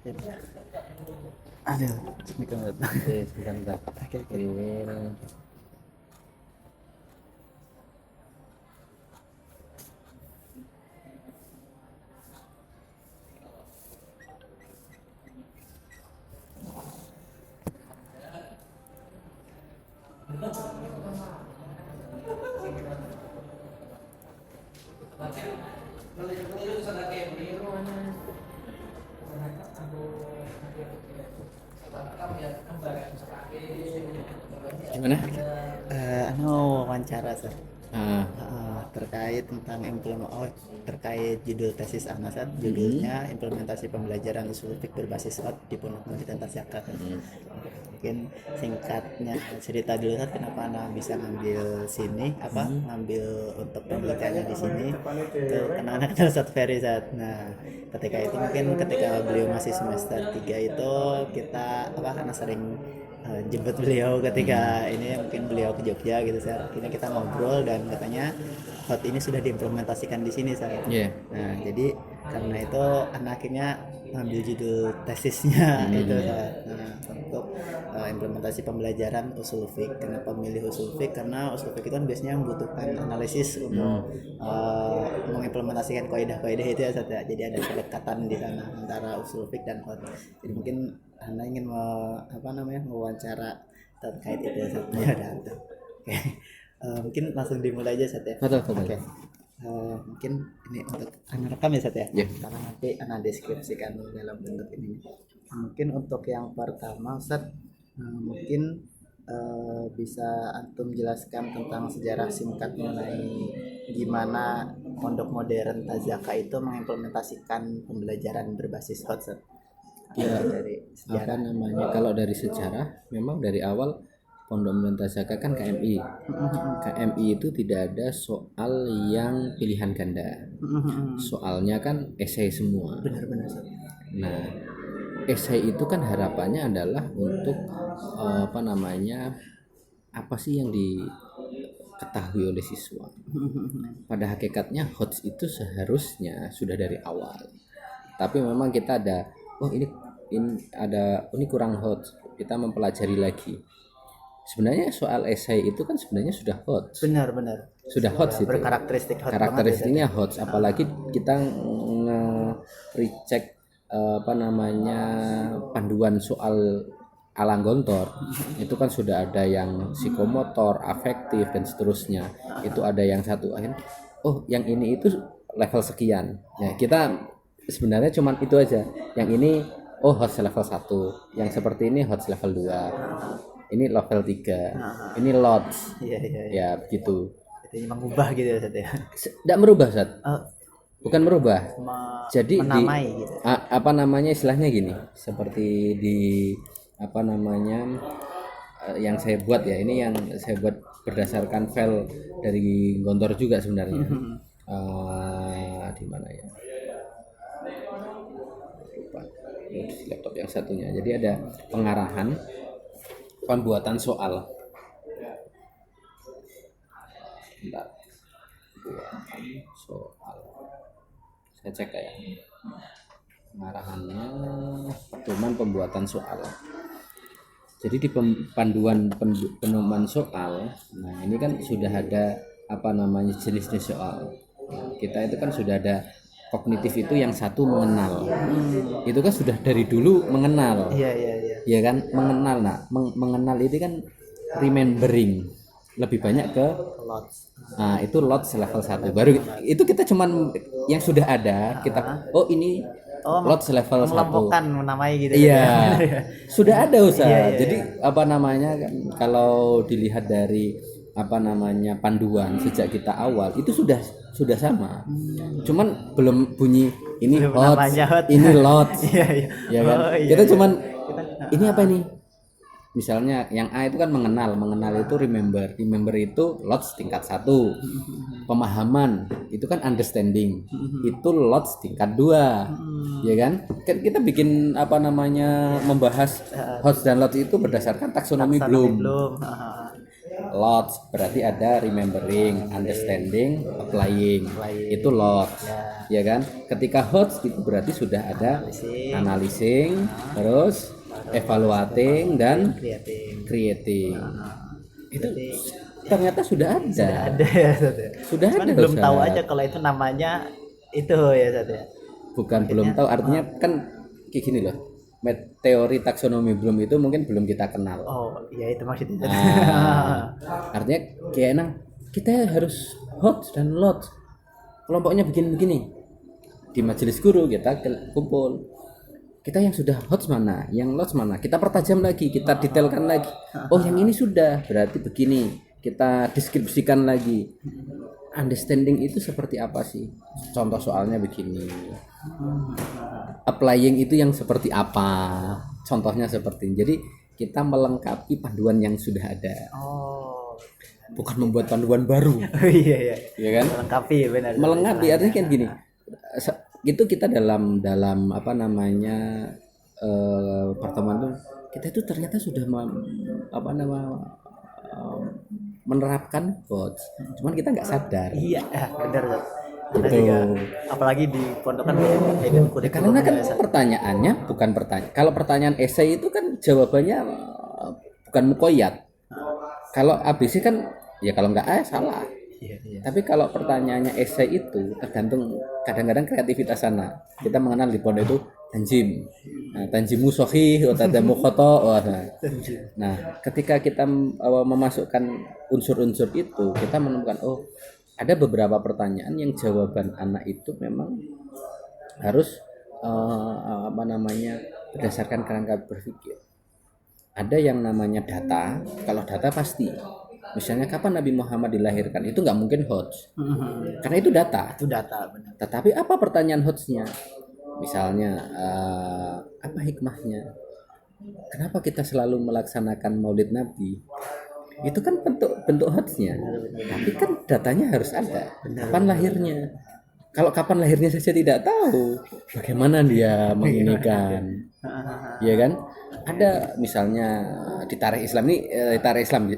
Aduh, sebentar. Sebentar. Oke. Ini gimana? Wawancara Sat. Ah, Terkait tentang terkait judul tesis Ana Sat. Judulnya implementasi pembelajaran usul fik berbasis hot di Pondok Murid dan Tasyakat. Mungkin singkatnya cerita dulu Sat, kenapa Ana bisa ngambil sini, ngambil untuk penelitiannya di sini. Itu karena anak kenal Sat Ferry Sat. Nah, ketika beliau masih semester 3 itu kita karena sering jemput beliau ketika ini mungkin beliau ke Jogja gitu saya. Akhirnya kita ngobrol dan katanya hot ini sudah diimplementasikan di sini saya. Iya. Nah, jadi karena itu akhirnya ngambil judul tesisnya itu Sat. Nah, untuk implementasi pembelajaran usul fik. Kenapa milih usul fik? Karena usul fik itu kan biasanya membutuhkan analisis untuk mengimplementasikan kaidah-kaidah itu ya Sat ya. Jadi ada kedekatan di sana antara usul fik dan hot. Jadi mungkin Anda ingin mewawancara terkait itu Sat. Ya udah tuh. Oke. Mungkin langsung dimulai aja Sat ya. Betul. Oke. Mungkin ini untuk Anda rekam ya Sat ya. Ya. Karena nanti Anda deskripsikan dalam bentuk ini. Mungkin untuk yang pertama Sat, mungkin bisa antum jelaskan tentang sejarah singkat mengenai gimana pondok modern Tazaka itu mengimplementasikan pembelajaran berbasis hot Sat. Ya, Dari sejarah. kalau dari sejarah memang dari awal Pondok Modern Tasyakat kan KMI. KMI itu tidak ada soal yang pilihan ganda. Soalnya kan esai semua. Benar-benar Sat. Nah, esai itu kan harapannya adalah untuk apa sih yang diketahui oleh siswa. Pada hakikatnya HOTS itu seharusnya sudah dari awal. Tapi memang kita ada ini kurang HOTS. Kita mempelajari lagi. Sebenarnya soal esai itu kan sebenarnya sudah HOTS. Benar-benar. Sudah HOTS itu. Berkarakteristik hot. Karakteristiknya HOTS, apalagi kita recheck panduan soal Alang Gontor itu kan sudah ada yang psikomotor, afektif dan seterusnya. Itu ada yang satu akhirnya yang ini itu level sekian. Ya, kita sebenarnya cuma itu aja. Yang ini HOTS level 1, yang seperti ini HOTS level 2. Ini level 3. Ini LOTS. Iya. Ya, begitu. Jadi mengubah gitu ya Sat ya. Tidak merubah, Sat. Bukan merubah. Jadi menamai gitu. Istilahnya gini, seperti di yang saya buat ya, ini yang saya buat berdasarkan file dari Gontor juga sebenarnya. Di mana ya? Lupa. Di laptop yang satunya. Jadi ada pengarahan pembuatan soal. Bentar. Pembuatan soal. Saya cek ya. Pengarahannya pedoman pembuatan soal. Jadi di panduan pedoman soal, nah ini kan sudah ada jenis-jenis soal. Kita itu kan sudah ada kognitif itu yang satu mengenal. Itu kan sudah dari dulu mengenal. Iya. Ya kan, mengenal. Nah, mengenal itu kan remembering. Lebih banyak ke Lots. Nah, itu LOTS level 1. Baru itu kita cuman yang sudah ada, kita ini LOTS level 1. Mengelompokkan, menamai gitu. Iya. Sudah ada Ustaz. Iya. Jadi kalau dilihat dari panduan sejak kita awal itu sudah sama. Cuman belum bunyi ini HOTS, ini LOTS. Iya. Ya kan? Kita cuman ini apa ini? Misalnya yang A itu kan mengenal itu remember itu LOTS tingkat 1. Pemahaman itu kan understanding, itu LOTS tingkat 2. Ya kan? Kita bikin membahas HOTS dan LOTS itu berdasarkan taksonomi Bloom. lots berarti ada remembering, understanding, applying. Itu lots. Ya kan? Ketika HOTS itu berarti sudah ada analyzing, terus evaluating dan creating. Itu ternyata sudah ada. Ada ya Ustaz ya. Sudah Cuman ada. belum tahu Ustaz. aja kalau itu namanya itu ya Ustaz ya. Bukan belum tahu, artinya kan kayak gini loh. Teori taksonomi belum itu mungkin belum kita kenal. Oh, iya itu maksudnya. Artinya kayak enak kita harus HOTS dan LOTS. Kelompoknya begini-begini. Di majelis guru kita kumpul. Kita yang sudah HOTS mana, yang LOTS mana. Kita pertajam lagi, kita detailkan lagi. Oh, yang ini sudah, berarti begini. Kita deskripsikan lagi. Understanding itu seperti apa sih? Contoh soalnya begini. Applying itu yang seperti apa? Contohnya seperti ini. Jadi kita melengkapi panduan yang sudah ada. Oh. Bukan membuat panduan baru. Oh iya iya. Ya kan? Melengkapi benar. Melengkapi artinya kan gini. Itu kita dalam apa namanya pertemuan itu kita itu ternyata sudah menerapkan HOTS. Cuman kita nggak sadar. Iya, benar. Kita Gitu. juga apalagi di pondok kan hidden Ya, karena kan pertanyaannya bukan pertanyaan. Kalau pertanyaan esai itu kan jawabannya bukan mukoyat. Kalau ABC kan ya kalau nggak A salah. Iya, iya. Tapi kalau pertanyaannya esai itu tergantung kadang-kadang kreativitas sana. Kita mengenal di pondok itu tanjim. Nah, tanjimu sahih wa tadamu khata'. Nah, ketika kita memasukkan unsur-unsur itu, kita menemukan ada beberapa pertanyaan yang jawaban anak itu memang harus berdasarkan kerangka berpikir. Ada yang namanya data. Kalau data pasti. Misalnya kapan Nabi Muhammad dilahirkan, itu nggak mungkin HOTS. Karena itu data. Itu data benar. Tetapi apa pertanyaan HOTS-nya? Misalnya apa hikmahnya? Kenapa kita selalu melaksanakan Maulid Nabi? Itu kan bentuk HOTS-nya. Tapi kan datanya harus ada. Kapan lahirnya? Kalau kapan lahirnya saja tidak tahu, bagaimana dia menginikan? Iya kan? Ada misalnya di tarikh Islam ini,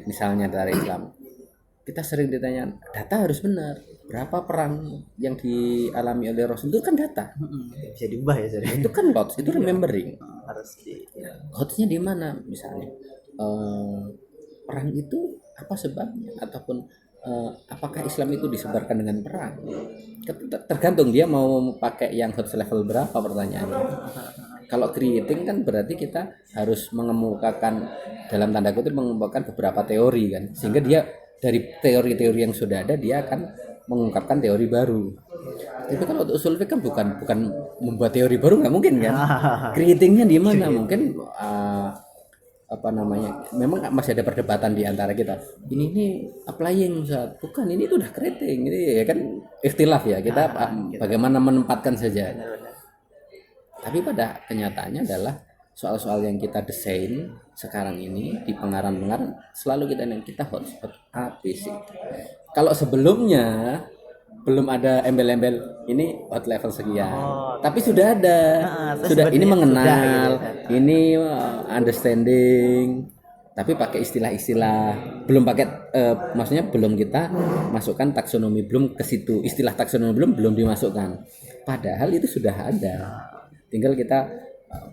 misalnya tarikh Islam. Kita sering ditanya, data harus benar. Berapa perang yang dialami oleh Rasul itu kan data. Bisa diubah ya Ustaz. Itu kan HOTS, itu remembering. Harus di HOTS-nya di mana misalnya? Perang itu apa sebabnya ataupun apakah Islam itu disebarkan dengan perang? Tergantung dia mau pakai yang HOTS level berapa pertanyaannya. Kalau creating kan berarti kita harus mengemukakan dalam tanda kutip mengemukakan beberapa teori kan, sehingga dia dari teori-teori yang sudah ada dia akan mengungkapkan teori baru. Tapi kalau untuk usul fiqh kan bukan membuat teori baru, nggak mungkin kan? Creatingnya di mana? Mungkin memang masih ada perdebatan di antara kita. Ini applying Ustaz. Bukan, ini itu udah creating. Ini ya kan ikhtilaf ya. Kita bagaimana menempatkan saja. Tapi pada kenyataannya adalah soal-soal yang kita desain sekarang ini di pengarang-pengarang selalu kita hotspot ABC. Kalau sebelumnya belum ada embel-embel ini hot level sekian, tapi sudah ada, sudah ini mengenal, ini understanding, tapi pakai istilah-istilah, belum pakai, maksudnya belum kita masukkan taksonomi, belum ke situ, istilah taksonomi belum dimasukkan, padahal itu sudah ada, tinggal kita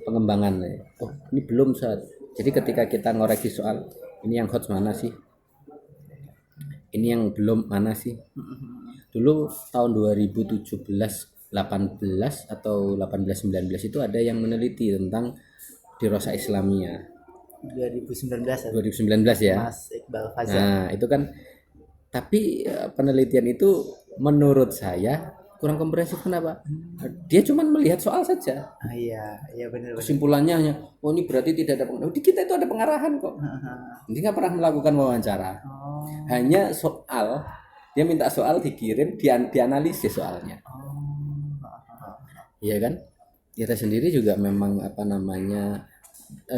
pengembangan. Oh ini belum Ustaz. Jadi ketika kita ngoreksi soal ini yang hot mana sih, ini yang belum mana sih. Dulu tahun 2017 18 atau 18-19 itu ada yang meneliti tentang dirasa Islamiyah 2019 ya Mas Iqbal Fazal. Nah itu kan, tapi penelitian itu menurut saya kurang komprehensif. Kenapa? Dia cuma melihat soal saja. Iya benar. Kesimpulannya hanya, oh ini berarti tidak ada pengarahan. Di kita itu ada pengarahan kok. Dia nggak pernah melakukan wawancara. Hanya soal, dia minta soal dikirim, dianalisis soalnya. Iya kan? Kita sendiri juga memang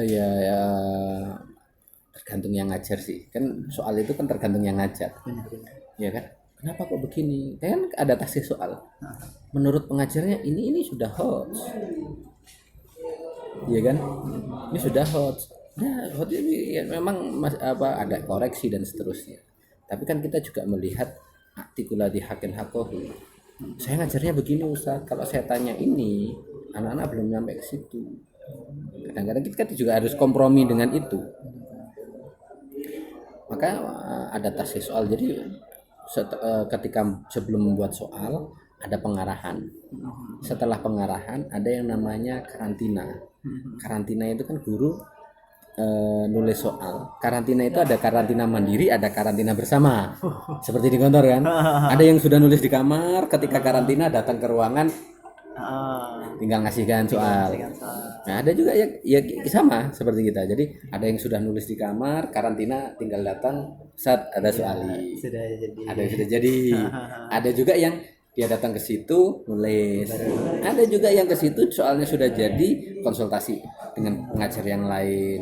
ya tergantung yang ngajar sih. Kan soal itu kan tergantung yang ngajar. Benar. Iya kan? Kenapa kok begini? Kan ada tasih soal. Menurut pengajarnya ini sudah hot. Iya kan? Ini sudah hot. Nah, waktu itu ya memang ada koreksi dan seterusnya. Tapi kan kita juga melihat artikulasi hakin hakohu. Saya ngajarnya begini Ustaz. Kalau saya tanya ini, anak-anak belum nyampe ke situ. Kadang-kadang kita juga harus kompromi dengan itu. Maka ada tasih soal. Jadi ketika sebelum membuat soal ada pengarahan. Setelah pengarahan ada yang namanya karantina. Karantina itu kan guru nulis soal. Karantina itu ada karantina mandiri, ada karantina bersama. Seperti di kantor kan. Ada yang sudah nulis di kamar, ketika karantina datang ke ruangan tinggal ngasihkan soal. Nah, ada juga ya sama seperti kita. Jadi ada yang sudah nulis di kamar, karantina tinggal datang saat ada soal. Sudah jadi. Ada yang sudah jadi. Ada juga yang dia datang ke situ nulis. Ada juga yang ke situ soalnya sudah jadi konsultasi dengan pengajar yang lain.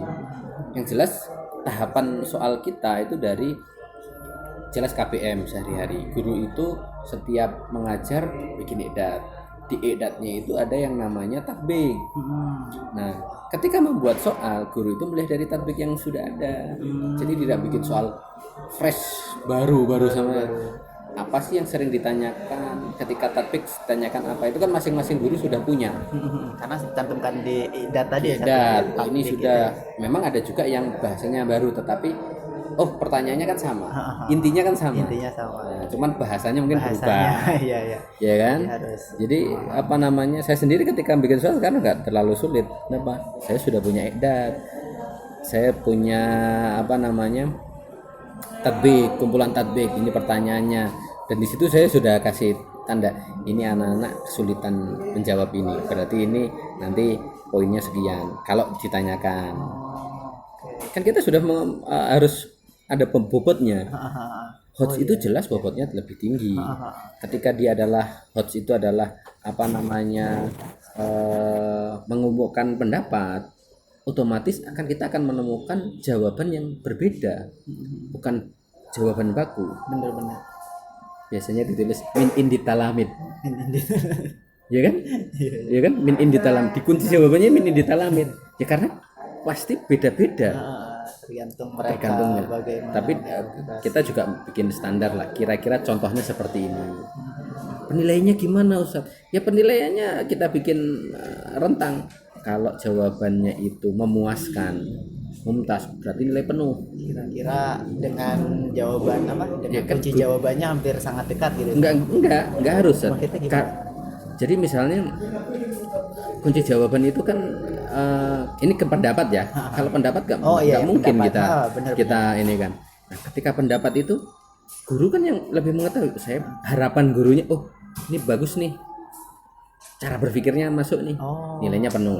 Yang jelas tahapan soal kita itu dari jelas KPM sehari-hari. Guru itu setiap mengajar bikin edat. Di edatnya itu ada yang namanya tatbik. Nah, ketika membuat soal, guru itu mulai dari tatbik yang sudah ada. Jadi tidak bikin soal fresh baru sama apa sih yang sering ditanyakan ketika tatbik tanyakan apa itu kan masing-masing guru sudah punya Karena dicantumkan di data tadi ya. ini sudah memang ada juga yang bahasanya baru tetapi pertanyaannya kan sama intinya kan sama nah, cuman bahasanya mungkin berubah iya ya kan harus. Jadi apa namanya saya sendiri ketika bikin soal karena nggak terlalu sulit kenapa saya sudah punya edat saya punya apa namanya tatbik, kumpulan tatbik ini pertanyaannya dan di situ saya sudah kasih tanda ini anak-anak kesulitan menjawab ini berarti ini nanti poinnya sekian kalau ditanyakan kan kita sudah harus ada bobotnya HOTS itu jelas bobotnya lebih tinggi ketika dia adalah HOTS itu adalah apa namanya mengumpulkan pendapat otomatis kita akan menemukan jawaban yang berbeda bukan jawaban baku Benar-benar biasanya ditulis min indi talamid ya kan ya kan min indi talamid dikunci jawabannya min indi talamid ya karena pasti beda-beda tergantung mereka tergantungnya bagaimana tapi kita juga bikin standar lah kira-kira contohnya seperti ini penilaiannya gimana Ustaz ya penilaiannya kita bikin rentang kalau jawabannya itu memuaskan mumtaz berarti nilai penuh kira-kira dengan jawaban apa dengan ya, kunci jawabannya hampir sangat dekat gitu enggak harus jadi misalnya kunci jawaban itu kan ini ke pendapat ya kalau pendapat nggak mungkin pendapat. kita ini kan nah, ketika pendapat itu guru kan yang lebih mengetahui saya harapan gurunya ini bagus nih cara berpikirnya masuk nih nilainya penuh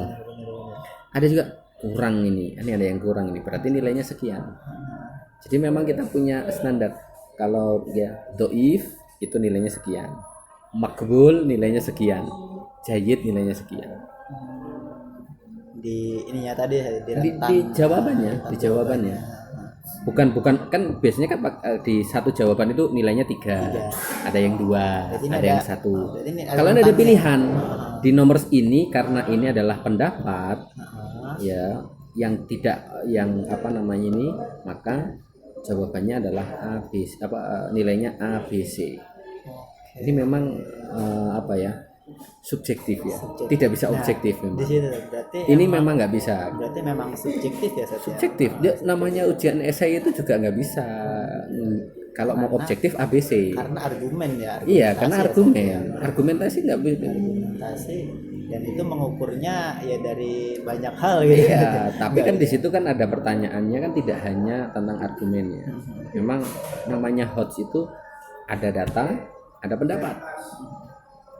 ada juga kurang ini ada yang kurang ini berarti nilainya sekian jadi memang kita punya standar kalau ya doif itu nilainya sekian makbul nilainya sekian jayyid nilainya sekian di ininya tadi di jawabannya bukan kan biasanya kan di satu jawaban itu nilainya 3 ada yang 2 ada yang 1 kalau ada pilihan di nomor ini karena ini adalah pendapat ya yang tidak yang apa namanya ini maka jawabannya adalah nilainya A B C ini memang apa ya subjektif ya tidak bisa objektif memang. Di situ berarti ini memang nggak bisa berarti memang subjektif ya subjektif dia namanya ujian esai itu juga nggak bisa kalau mau objektif ABC karena argumen iya karena argumentasi nggak bisa argumentasi dan itu mengukurnya ya dari banyak hal gitu iya tapi kan di situ kan ada pertanyaannya kan tidak hanya tentang argumennya memang namanya HOTS itu ada data ada pendapat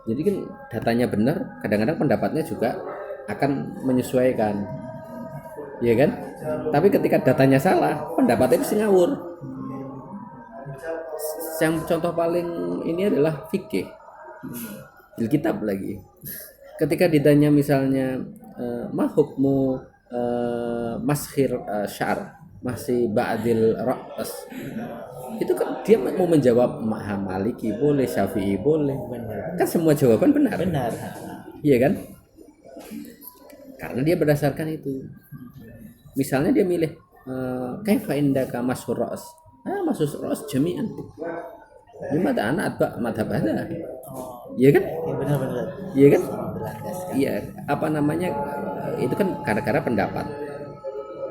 jadi kan datanya benar kadang-kadang pendapatnya juga akan menyesuaikan iya kan tapi ketika datanya salah pendapatnya itu ngawur yang contoh paling ini adalah fikih kitab lagi ketika ditanya misalnya ma hukmu maskhir syar masih ba'dil ra's itu kan dia mau menjawab Maliki boleh Syafi'i boleh kan semua jawaban benar iya kan karena dia berdasarkan itu misalnya dia milih kaifa indaka masur ra's. Masur ra's jami'an. Lima anak atba madhab ada. Oh, Iya kan? ya benar-benar. Iya kan? Berlandaskan. Iya, apa namanya? Itu kan gara-gara pendapat.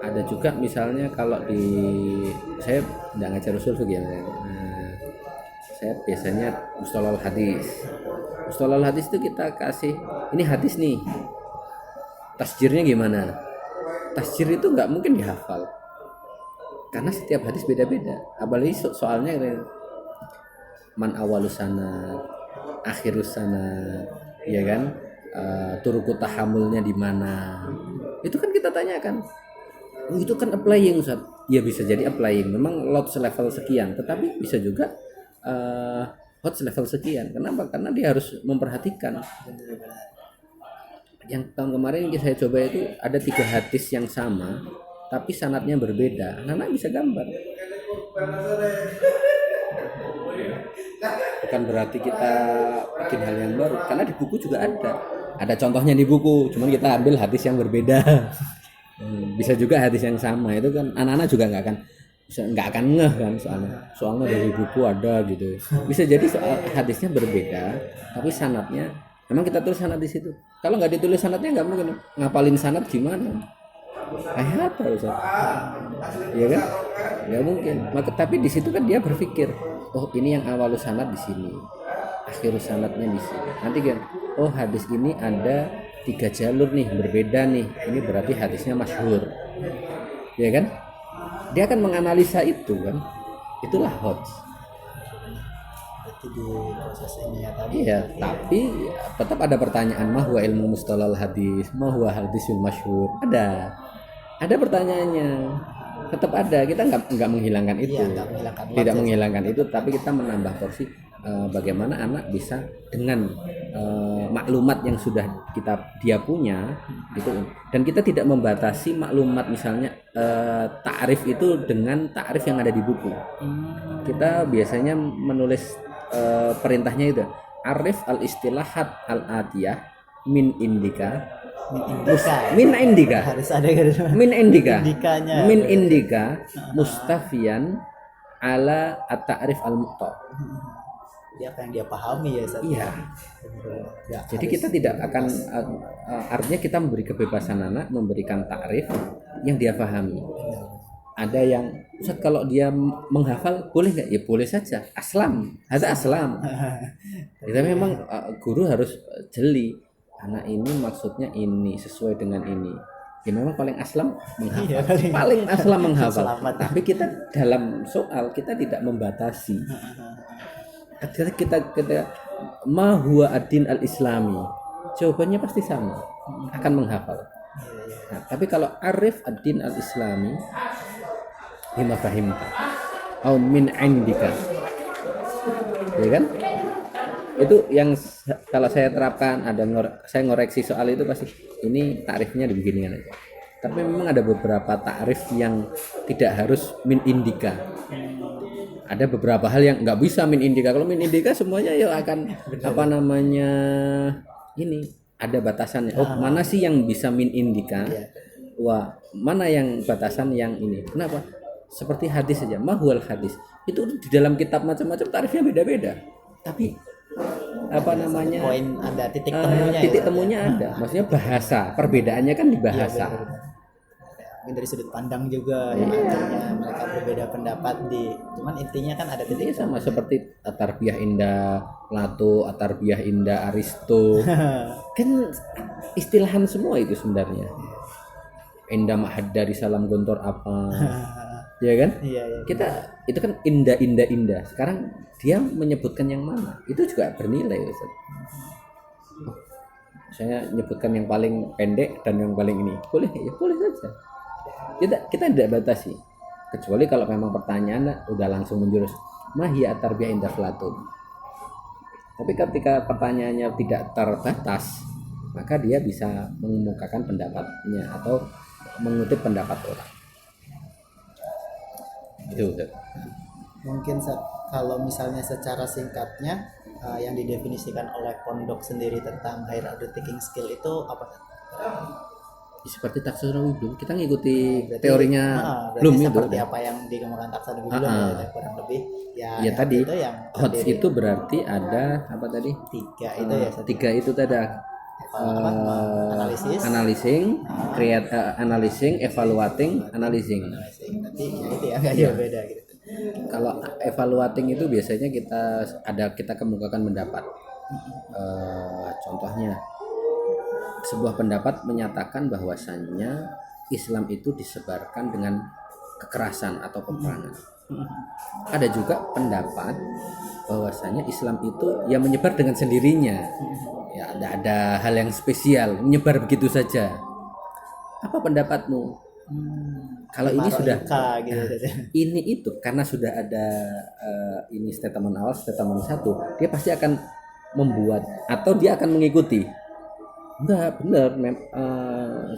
Ada juga misalnya kalau di saya nggak ngajar usul fikih ya. Saya biasanya mustalahul hadis. Mustalahul hadis itu kita kasih ini hadis nih. Tasjirnya gimana? Tasjir itu nggak mungkin dihafal. Karena setiap hadis beda-beda. Apalagi soalnya man awalus sanad, akhirus sanad, ya kan? Turuku tahamulnya di mana? Itu kan kita tanyakan. Oh, itu kan applying Ustaz. Ya bisa jadi applying. Memang loads level sekian, tetapi bisa juga hot level sekian. Kenapa? Karena dia harus memperhatikan. Yang tahun kemarin saya coba itu ada 3 hadis yang sama, tapi sanadnya berbeda. Anak bisa gambar. Bukan berarti kita bikin hal yang baru, karena di buku juga ada. Ada contohnya di buku, cuman kita ambil hadis yang berbeda. Bisa juga hadis yang sama, itu kan anak-anak juga nggak akan ngeh kan soalnya dari buku ada gitu. Bisa jadi soal hadisnya berbeda, tapi sanadnya memang kita tulis sanad di situ. Kalau nggak ditulis sanadnya nggak mungkin ngapalin sanad gimana? Kayak apa Ustaz? Ya kan? Nggak mungkin. Tapi di situ kan dia berpikir, oh ini yang awal sanad di sini, akhir sanadnya di sini. Nanti kan, oh hadis ini ada 3 jalur nih berbeda nih, ini berarti hadisnya masyhur, ya kan? Dia akan menganalisa itu kan, itulah hots. Berarti di proses ini ya tadi. Iya, tapi tetap ada pertanyaan, mahwa ilmu mustalahul hadis, mahwa hadisul masyhur. Ada pertanyaannya, tetap ada. Kita nggak menghilangkan itu, tidak menghilangkan itu, tapi kita menambah porsi. Bagaimana anak bisa dengan maklumat yang sudah dia punya itu, dan kita tidak membatasi maklumat misalnya ta'rif itu dengan ta'rif yang ada di buku. Kita biasanya menulis perintahnya itu arif al istilahat al atiyah min indika harus ada min indika mustafian ala at-ta'rif al muqta. Apa yang dia pahami ya Ustaz. Iya. Jadi kita tidak akan artinya kita memberi kebebasan anak memberikan takrif yang dia pahami. Ada yang Ustaz kalau dia menghafal boleh nggak? Ya boleh saja. Aslam, ada aslam. Kita memang guru harus jeli. Anak ini maksudnya ini sesuai dengan ini. Ya memang paling aslam menghafal. Paling aslam menghafal. Tapi kita dalam soal kita tidak membatasi. Kita ma huwa ad-din al-islami, jawabannya pasti sama, akan menghafal. Nah, tapi kalau arif ad-din al-islami bima fahimta au min indika, ya kan? Itu yang kalau saya terapkan, saya ngoreksi soal itu pasti ini takrifnya dibeginikan aja. Tapi memang ada beberapa takrif yang tidak harus min indika. Ada beberapa hal yang nggak bisa min indika. Kalau min indika semuanya ya akan ini ada batasannya. Oh mana sih yang bisa min indika? Wah mana yang batasan yang ini? Kenapa? Seperti hadis saja. Mahwal hadis itu di dalam kitab macam-macam tarifnya beda-beda. Tapi poin ada titik temunya. Titik temunya ada. Maksudnya bahasa. Perbedaannya kan di bahasa. Dari sudut pandang juga yang artinya mereka berbeda pendapat cuman intinya kan ada titik sama seperti Atarbiyah Indah Plato, Atarbiyah Indah Aristo. Kan istilahan semua itu sebenarnya. Indah Ma'had dari Salam Gontor apa? Ya kan? Iya. Kita itu kan indah. Sekarang dia menyebutkan yang mana? Itu juga bernilai, Ustaz. Saya nyebutkan yang paling pendek dan yang paling ini. Boleh saja. Kita tidak batasi, kecuali kalau memang pertanyaan udah langsung menjurus mahia tarbiyah indah Plato. Tapi ketika pertanyaannya tidak terbatas, maka dia bisa mengemukakan pendapatnya atau mengutip pendapat orang. Itu. Mungkin kalau misalnya secara singkatnya yang didefinisikan oleh pondok sendiri tentang higher order thinking skill itu apa? seperti taksonomi Bloom, kita ngikuti Berarti, teorinya berarti Bloom itu. seperti apa yang dikemukakan taksonomi Bloom ya, kurang lebih ya, Ya tadi itu yang HOTS terdiri itu berarti ada apa tadi? tiga itu ya, Sat. Tiga itu tadi Analisis, analyzing, analyzing, evaluating, analyzing. nanti ya itu ya nggak jauh beda gitu. Kalau evaluating itu biasanya kita kemukakan pendapat. Contohnya sebuah pendapat menyatakan bahwasannya Islam itu disebarkan dengan kekerasan atau peperangan. Ada juga pendapat bahwasanya Islam itu ya menyebar dengan sendirinya. Ya ada hal yang spesial, menyebar begitu saja. Apa pendapatmu? Kalau ini sudah gitu. ini itu karena sudah ada ini statement awal, statement satu, dia pasti akan membuat atau dia akan mengikuti. Enggak benar,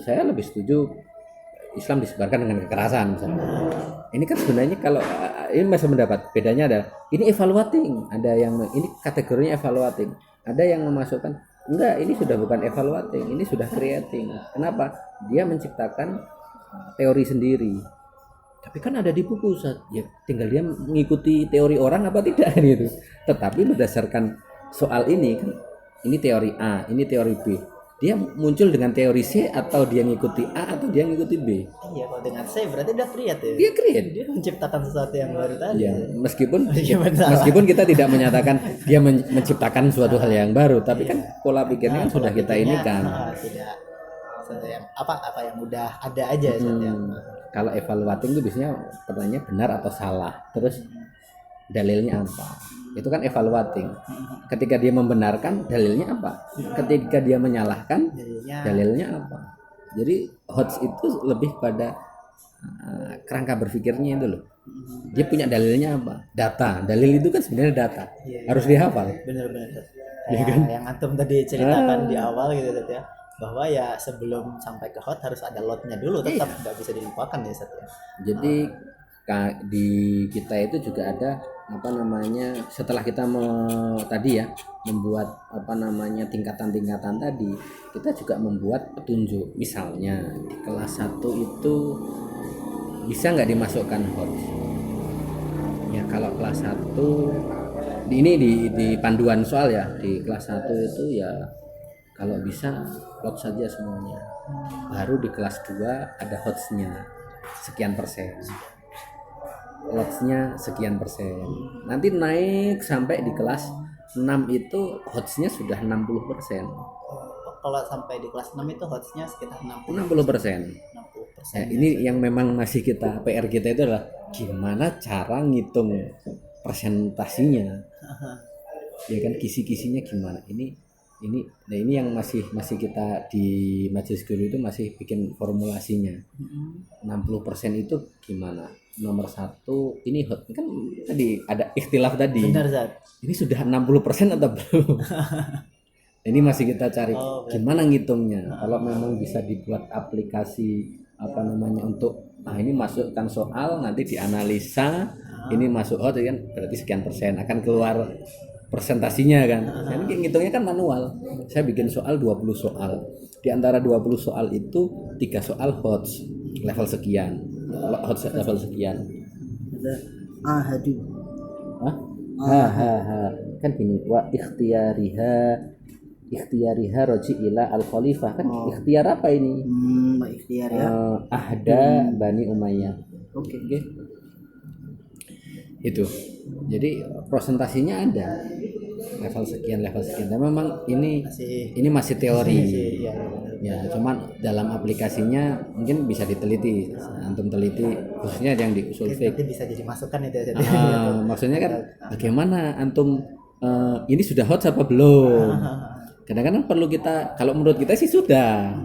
saya lebih setuju Islam disebarkan dengan kekerasan misalnya. Ini kan sebenarnya kalau ini masih mendapat bedanya ada ini evaluating, ada yang ini kategorinya evaluating, ada yang memasukkan enggak ini sudah bukan evaluating, ini sudah creating. Kenapa? Dia menciptakan teori sendiri. Tapi kan ada di buku Ustaz. Ya tinggal dia mengikuti teori orang apa tidak gitu. Tetapi berdasarkan soal ini kan ini teori A, ini teori B. Dia muncul dengan teori C atau dia ngikuti A atau dia ngikuti B. Iya, kalau dengan C berarti udah create ya. Dia create. Dia menciptakan sesuatu yang baru tadi. Ya, meskipun kita tidak menyatakan dia menciptakan suatu hal yang baru, tapi kan pola pikirnya sudah kita ini kan. Tidak yang apa yang udah ada aja saja. Kalau evaluating itu biasanya pertanyaannya benar atau salah, terus dalilnya apa, itu kan evaluating. Ketika dia membenarkan, dalilnya apa, ketika dia menyalahkan, dalilnya apa. Jadi HOTS itu lebih pada kerangka berpikirnya itu loh. Dia punya dalilnya apa, data. Dalil itu kan sebenarnya data, harus dihafal. Benar-benar ya kan? Yang antum tadi ceritakan di awal gitu ya, bahwa ya sebelum sampai ke hot harus ada lotnya dulu, tetap nggak bisa dilupakan ya Sat ya. Jadi di kita itu juga ada apa namanya, setelah kita tadi ya membuat apa namanya tingkatan-tingkatan tadi, kita juga membuat petunjuk. Misalnya di kelas 1 itu bisa nggak dimasukkan hot ya. Kalau kelas 1 ini di panduan soal ya, di kelas 1 itu ya kalau bisa lot saja semuanya. Baru di kelas 2 ada hotsnya sekian persen, lotsnya sekian persen. Nanti naik sampai di kelas 6 itu hotsnya sudah 60%. Kalau sampai di kelas 6 itu hotsnya sekitar 60%. Ya, ini yang memang masih kita PR kita itu adalah gimana cara ngitung presentasinya. Ya kan, kisi-kisinya gimana. Ini yang masih kita di majelis guru itu masih bikin formulasinya. 60% itu gimana? Nomor 1 ini hot kan tadi ada ikhtilaf tadi. Benar, Zat. Ini sudah 60% atau belum? Ini masih kita cari gimana ngitungnya. Kalau memang bisa dibuat aplikasi apa namanya untuk ini masukkan soal nanti dianalisa, ini masuk hot kan berarti sekian persen akan keluar presentasinya kan. Ini ngitungnya kan manual. Saya bikin soal 20 soal. Di antara 20 soal itu 3 soal HOTS level sekian. HOTS level sekian. Ahadu. Kan gini, wa ikhtiyariha roji ila al khalifah kan. Ikhtiar apa ini? Ikhtiar ya. Ahda Bani Umayyah. Oke. Itu. Jadi presentasinya ada level sekian. Dan memang ini masih teori. Ya, cuman dalam aplikasinya mungkin bisa diteliti. Antum teliti khususnya yang di usul fiqh. Nanti bisa jadi masukan itu ya. Maksudnya kan bagaimana antum ini sudah hot apa belum? Kadang-kadang perlu kita, kalau menurut kita sih sudah.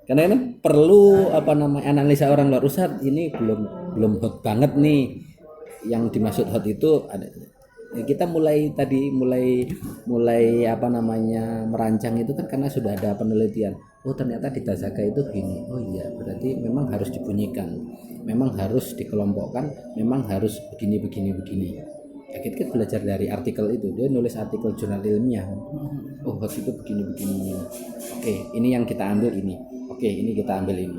Kadang-kadang perlu apa namanya analisa orang luar. Ustaz, ini belum hot banget nih. Yang dimaksud hot itu ada ya, kita mulai apa namanya merancang itu kan karena sudah ada penelitian. Oh ternyata di Tazaka itu gini. Oh iya, berarti memang harus dibunyikan, memang harus dikelompokkan, memang harus begini. Ya, kita belajar dari artikel itu, dia nulis artikel jurnal ilmiah. Oh hot itu begini. Oke, ini yang kita ambil ini. Oke, Oke, ini kita ambil ini.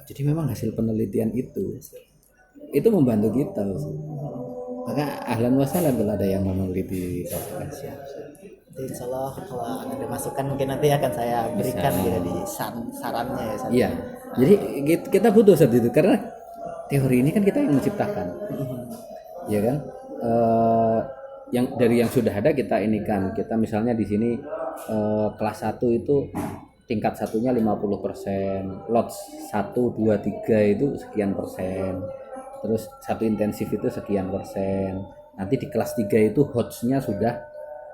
Jadi memang hasil penelitian itu membantu kita. Maka ahlan wasalan kalau ada yang mau meneliti Siap. Jadi insya Allah kalau ada masukan mungkin nanti akan saya berikan gitu di sarannya ya. Iya. Jadi kita butuh saat itu karena teori ini kan kita yang menciptakan. Ya kan? Yang dari yang sudah ada kita ini kan kita misalnya di sini kelas 1 itu tingkat satunya 50%, lot 1, 2, 3 itu sekian persen, terus satu intensif itu sekian persen, nanti di kelas 3 itu HOTS-nya sudah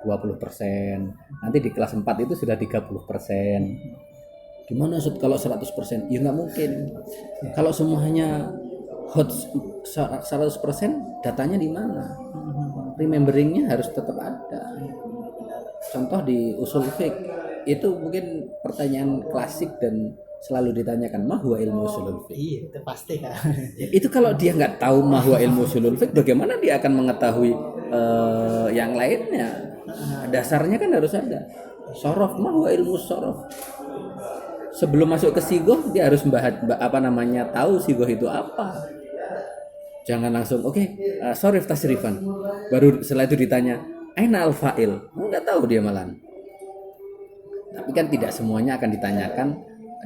20%, nanti di kelas 4 itu sudah 30%. Gimana kalau 100%? Ya nggak mungkin. Kalau semuanya HOTS 100%, datanya di mana? Rememberingnya harus tetap ada. Contoh di usul fiqh itu mungkin pertanyaan klasik dan selalu ditanyakan mahwa ilmu usulul fiqh. Iya, itu pasti kan. Itu kalau dia nggak tahu mahwa ilmu usulul fiqh, bagaimana dia akan mengetahui yang lainnya? Dasarnya kan harus ada. Sorof, mahwa ilmu sorof. Sebelum masuk ke sigoh dia harus tahu sigoh itu apa. Jangan langsung sorif tasrifan. Baru setelah itu ditanya aina al-fa'il. Nggak tahu dia malah. Tapi kan tidak semuanya akan ditanyakan,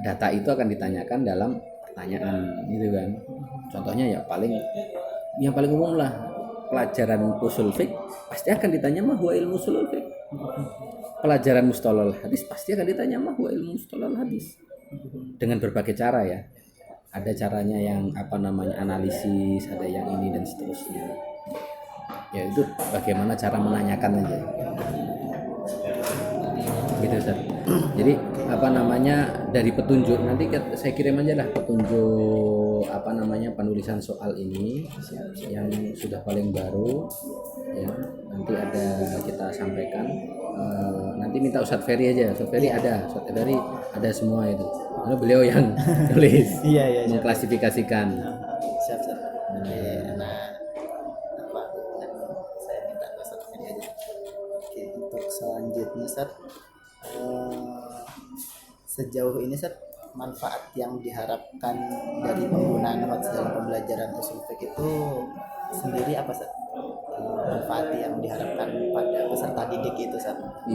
data itu akan ditanyakan dalam pertanyaan gitu kan. Contohnya yang paling umum lah, pelajaran usul fiqh pasti akan ditanya mahwa ilmu usul fiqh. Pelajaran mustalahul hadis pasti akan ditanya mahwa ilmu mustalahul hadis. Dengan berbagai cara ya. Ada caranya yang analisis, ada yang ini dan seterusnya. Ya itu bagaimana cara menanyakan aja. Gitu Ustaz. Jadi dari petunjuk nanti saya kirim aja lah petunjuk penulisan soal ini yang sudah paling baru ya. Nanti ada kita sampaikan nanti minta Ustadz Ferry aja. Ustadz Ferry ada semua itu. Karena beliau yang tulis. Iya. Mengklasifikasikan. Siap. Saya minta Ustadz Ferry aja. Oke, untuk selanjutnya Ustadz, sejauh ini Ustadz, manfaat yang diharapkan dari penggunaan HOTS dalam pembelajaran usul fiqh itu sendiri apa Ustadz? Manfaat yang diharapkan pada peserta didik itu Ustadz?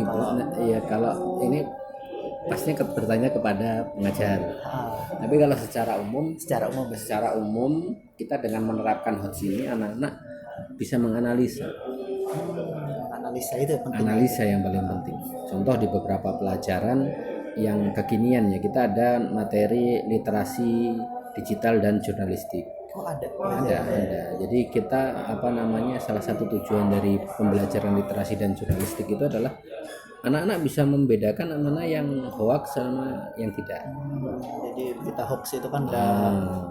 Kalau ini pastinya bertanya kepada pengajar. Tapi kalau secara umum kita dengan menerapkan HOTS ini anak-anak bisa menganalisa. Analisa itu penting. Analisa yang paling penting. Contoh di beberapa pelajaran yang kekinian ya, kita ada materi literasi digital dan jurnalistik. Oh ada. Jadi kita salah satu tujuan dari pembelajaran literasi dan jurnalistik itu adalah anak-anak bisa membedakan mana yang hoax sama yang tidak. Jadi kita hoax itu kan udah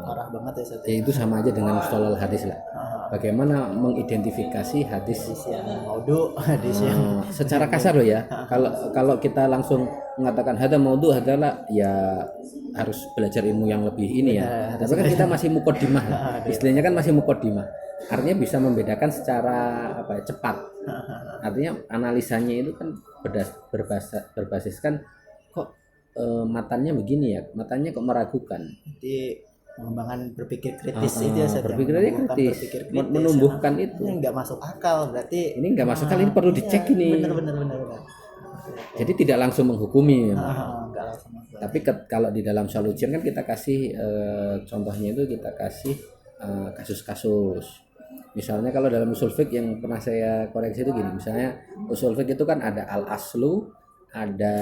parah banget ya Ustaz. Itu sama aja dengan mustalahul hadis lah. Bagaimana mengidentifikasi hadis yang maudhu, hadis yang secara kasar loh ya. Kalau kita langsung mengatakan hadza maudhu adalah ya harus belajar ilmu yang lebih ini ya. Tapi kan kita masih muqaddimah lah. Istilahnya kan masih muqaddimah. Artinya bisa membedakan secara cepat. Artinya analisanya itu kan berbasiskan kok matanya begini ya, matanya kok meragukan. Jadi pengembangan berpikir kritis itu ya Ustaz. Berpikir kritis, menumbuhkan itu. Ini nggak masuk akal berarti. Ini nggak masuk akal, ini perlu dicek ini. Benar. Jadi tidak langsung menghukumi. Nggak langsung. Tapi kalau di dalam soal ujian kan kita kasih contohnya itu kita kasih kasus-kasus. Misalnya kalau dalam usul fiqh yang pernah saya koreksi itu gini, misalnya usul fiqh itu kan ada al-aslu, ada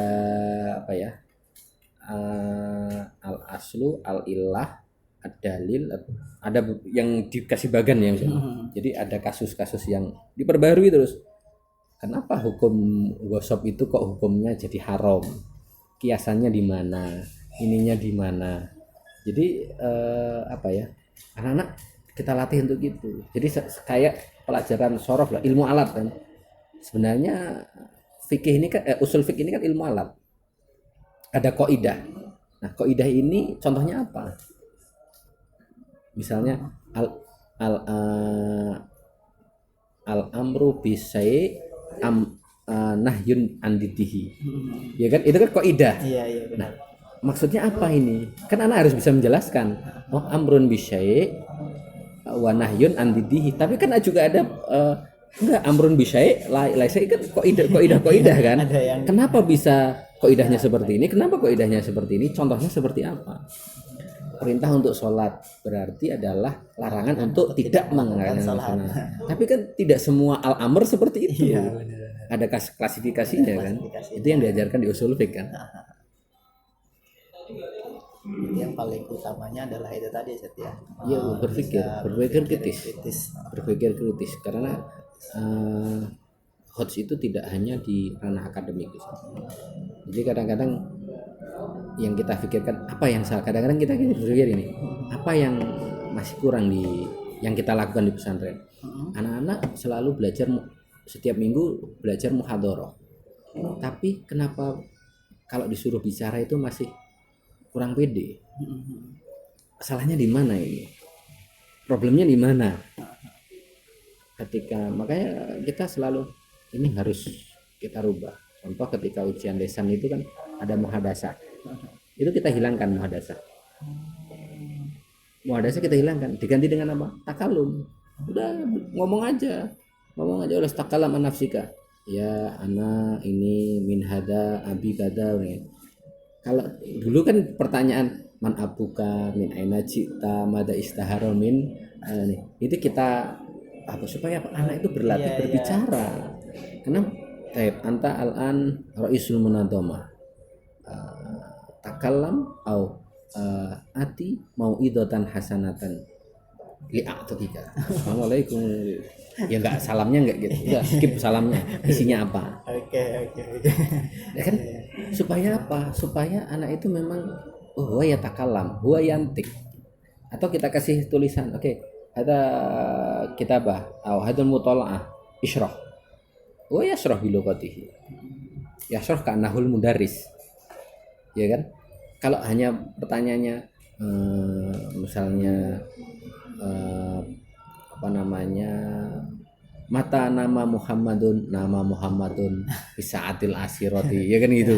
al-aslu, al-illah, ad-dalil, ada yang dikasih bagan ya misalnya. Jadi ada kasus-kasus yang diperbarui terus. Kenapa hukum gosok itu kok hukumnya jadi haram? Kiasannya di mana? Ininya di mana? Jadi anak-anak kita latih untuk gitu. Jadi kayak pelajaran sorof lah, ilmu alat kan. Sebenarnya fikih ini kan usul fikih ini kan ilmu alat. Ada kaidah. Nah, kaidah ini contohnya apa? Misalnya al amru bisai nahyun andidihi. Ya kan itu kan kaidah. Iya benar. Nah, maksudnya apa ini? Kan anak harus bisa menjelaskan. Oh, amrun bisyai' wa nahyun an didihi. Tapi kan juga ada enggak, amrun bisyai' laisa kan kaidah kan. Kenapa bisa kaidahnya seperti ini? Kenapa kaidahnya seperti ini? Contohnya seperti apa? Perintah untuk sholat berarti adalah larangan untuk tidak mengerjakan sholat. Tapi kan tidak semua al-amr seperti itu. Iya, benar. Ada klasifikasinya kan. Itu yang diajarkan di usul fiqh kan. Yang paling utamanya adalah itu tadi Setia. Iya, berpikir kritis karena HOTS itu tidak hanya di ranah akademik. Jadi kadang-kadang yang kita pikirkan apa yang salah, kadang-kadang kita berpikir ini apa yang masih kurang di yang kita lakukan di pesantren. Anak-anak selalu belajar setiap minggu belajar muhadharah, tapi kenapa kalau disuruh bicara itu masih kurang pede? Salahnya di mana ini? Problemnya di mana? Makanya kita selalu ini harus kita rubah. Contoh ketika ujian lisan itu kan ada muhadasah. Itu kita hilangkan muhadasah. Muhadasah kita hilangkan, diganti dengan apa? Takalum. Udah ngomong aja oleh takalam an nafsika. Ya, anak ini min hada abi kada. Kalau dulu kan pertanyaan man abuka min aina cita mada istahara min itu kita apa supaya anak itu berlatih berbicara. Kenapa? Anta al-an raisul munadhamah. Takallam au ati mauidatan hasanatan li'atika. Assalamualaikum. Ya enggak, salamnya enggak gitu. Udah skip salamnya. Isinya apa? Oke. Ya kan supaya apa? Supaya anak itu memang huwa yatakallam, huwa yantik. Atau kita kasih tulisan, oke, ada kitabah au hadal mutalaah isyrah. Huwa yasrah bi lughatihi. Yasrah ka nahul mudarris. Ya kan? Kalau hanya pertanyaannya misalnya mata nama Muhammadun bisaatil asiroti, ya kan gitu.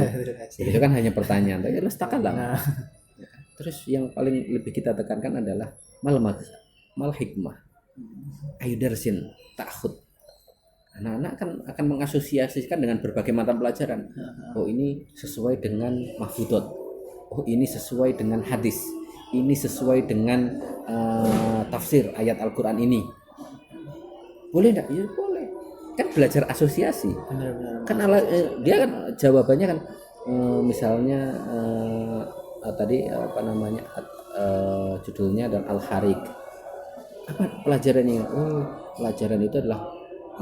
Itu kan hanya pertanyaan, tapi lah. Terus yang paling lebih kita tekankan adalah mal hikmah ayu darsin ta'khud. Anak-anak kan akan mengasosiasikan dengan berbagai mata pelajaran. Oh, ini sesuai dengan mahfudot. Oh, ini sesuai dengan hadis. Ini sesuai dengan tafsir ayat Al-Quran ini. Boleh enggak? Ya boleh. Kan belajar asosiasi. Benar. Kan dia kan jawabannya kan misalnya tadi judulnya adalah Al-Harik. Apa pelajarannya? Oh, pelajaran itu adalah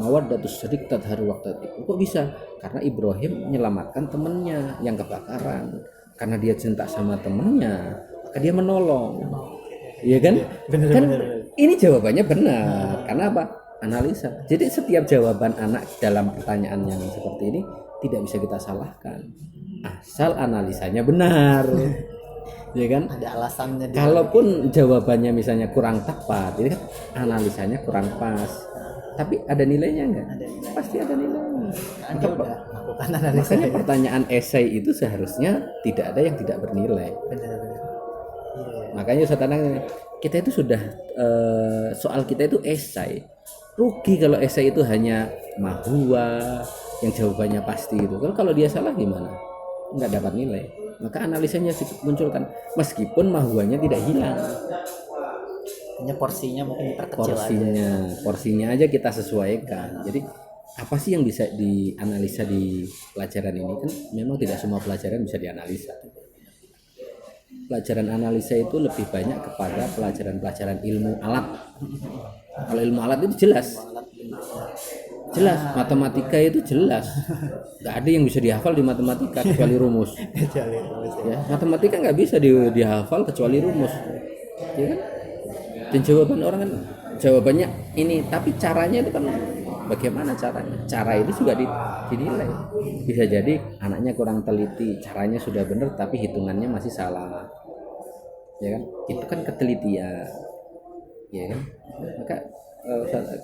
mawaddatus sadiq tadharu waqtati. Kok bisa? Karena Ibrahim menyelamatkan temannya yang kebakaran. Karena dia cinta sama temannya, maka dia menolong. Iya kan? Benar. Ini jawabannya benar. Karena apa? Analisa. Jadi setiap jawaban anak dalam pertanyaan yang seperti ini tidak bisa kita salahkan. Asal analisanya benar. Ya kan? Ada alasannya. Kalaupun jawabannya misalnya kurang tepat, ini kan analisanya kurang pas. Tapi ada nilainya enggak? Pasti ada nilainya. Makanya pertanyaan esai itu seharusnya tidak ada yang tidak bernilai. Benar. Makanya Ustaz Anang, kita itu sudah soal kita itu esai. Rugi kalau esai itu hanya mahua yang jawabannya pasti itu. Kalau dia salah gimana? Enggak dapat nilai. Maka analisanya munculkan meskipun mahuanya tidak hilang. Hanya porsinya mungkin diperkecil porsinya aja kita sesuaikan. Jadi apa sih yang bisa dianalisa di pelajaran ini? Kan memang tidak semua pelajaran bisa dianalisa. Pelajaran analisa itu lebih banyak kepada pelajaran ilmu alat. Kalau ilmu alat itu jelas, matematika itu jelas. Nggak ada yang bisa dihafal di matematika kecuali rumus. Ya, matematika nggak bisa dihafal kecuali rumus. Ya kan? Dan jawabannya ini, tapi caranya itu kan bagaimana caranya? Cara itu juga dinilai. Bisa jadi anaknya kurang teliti, caranya sudah benar tapi hitungannya masih salah. Ya kan? Itu kan ketelitian. Ya kan? Maka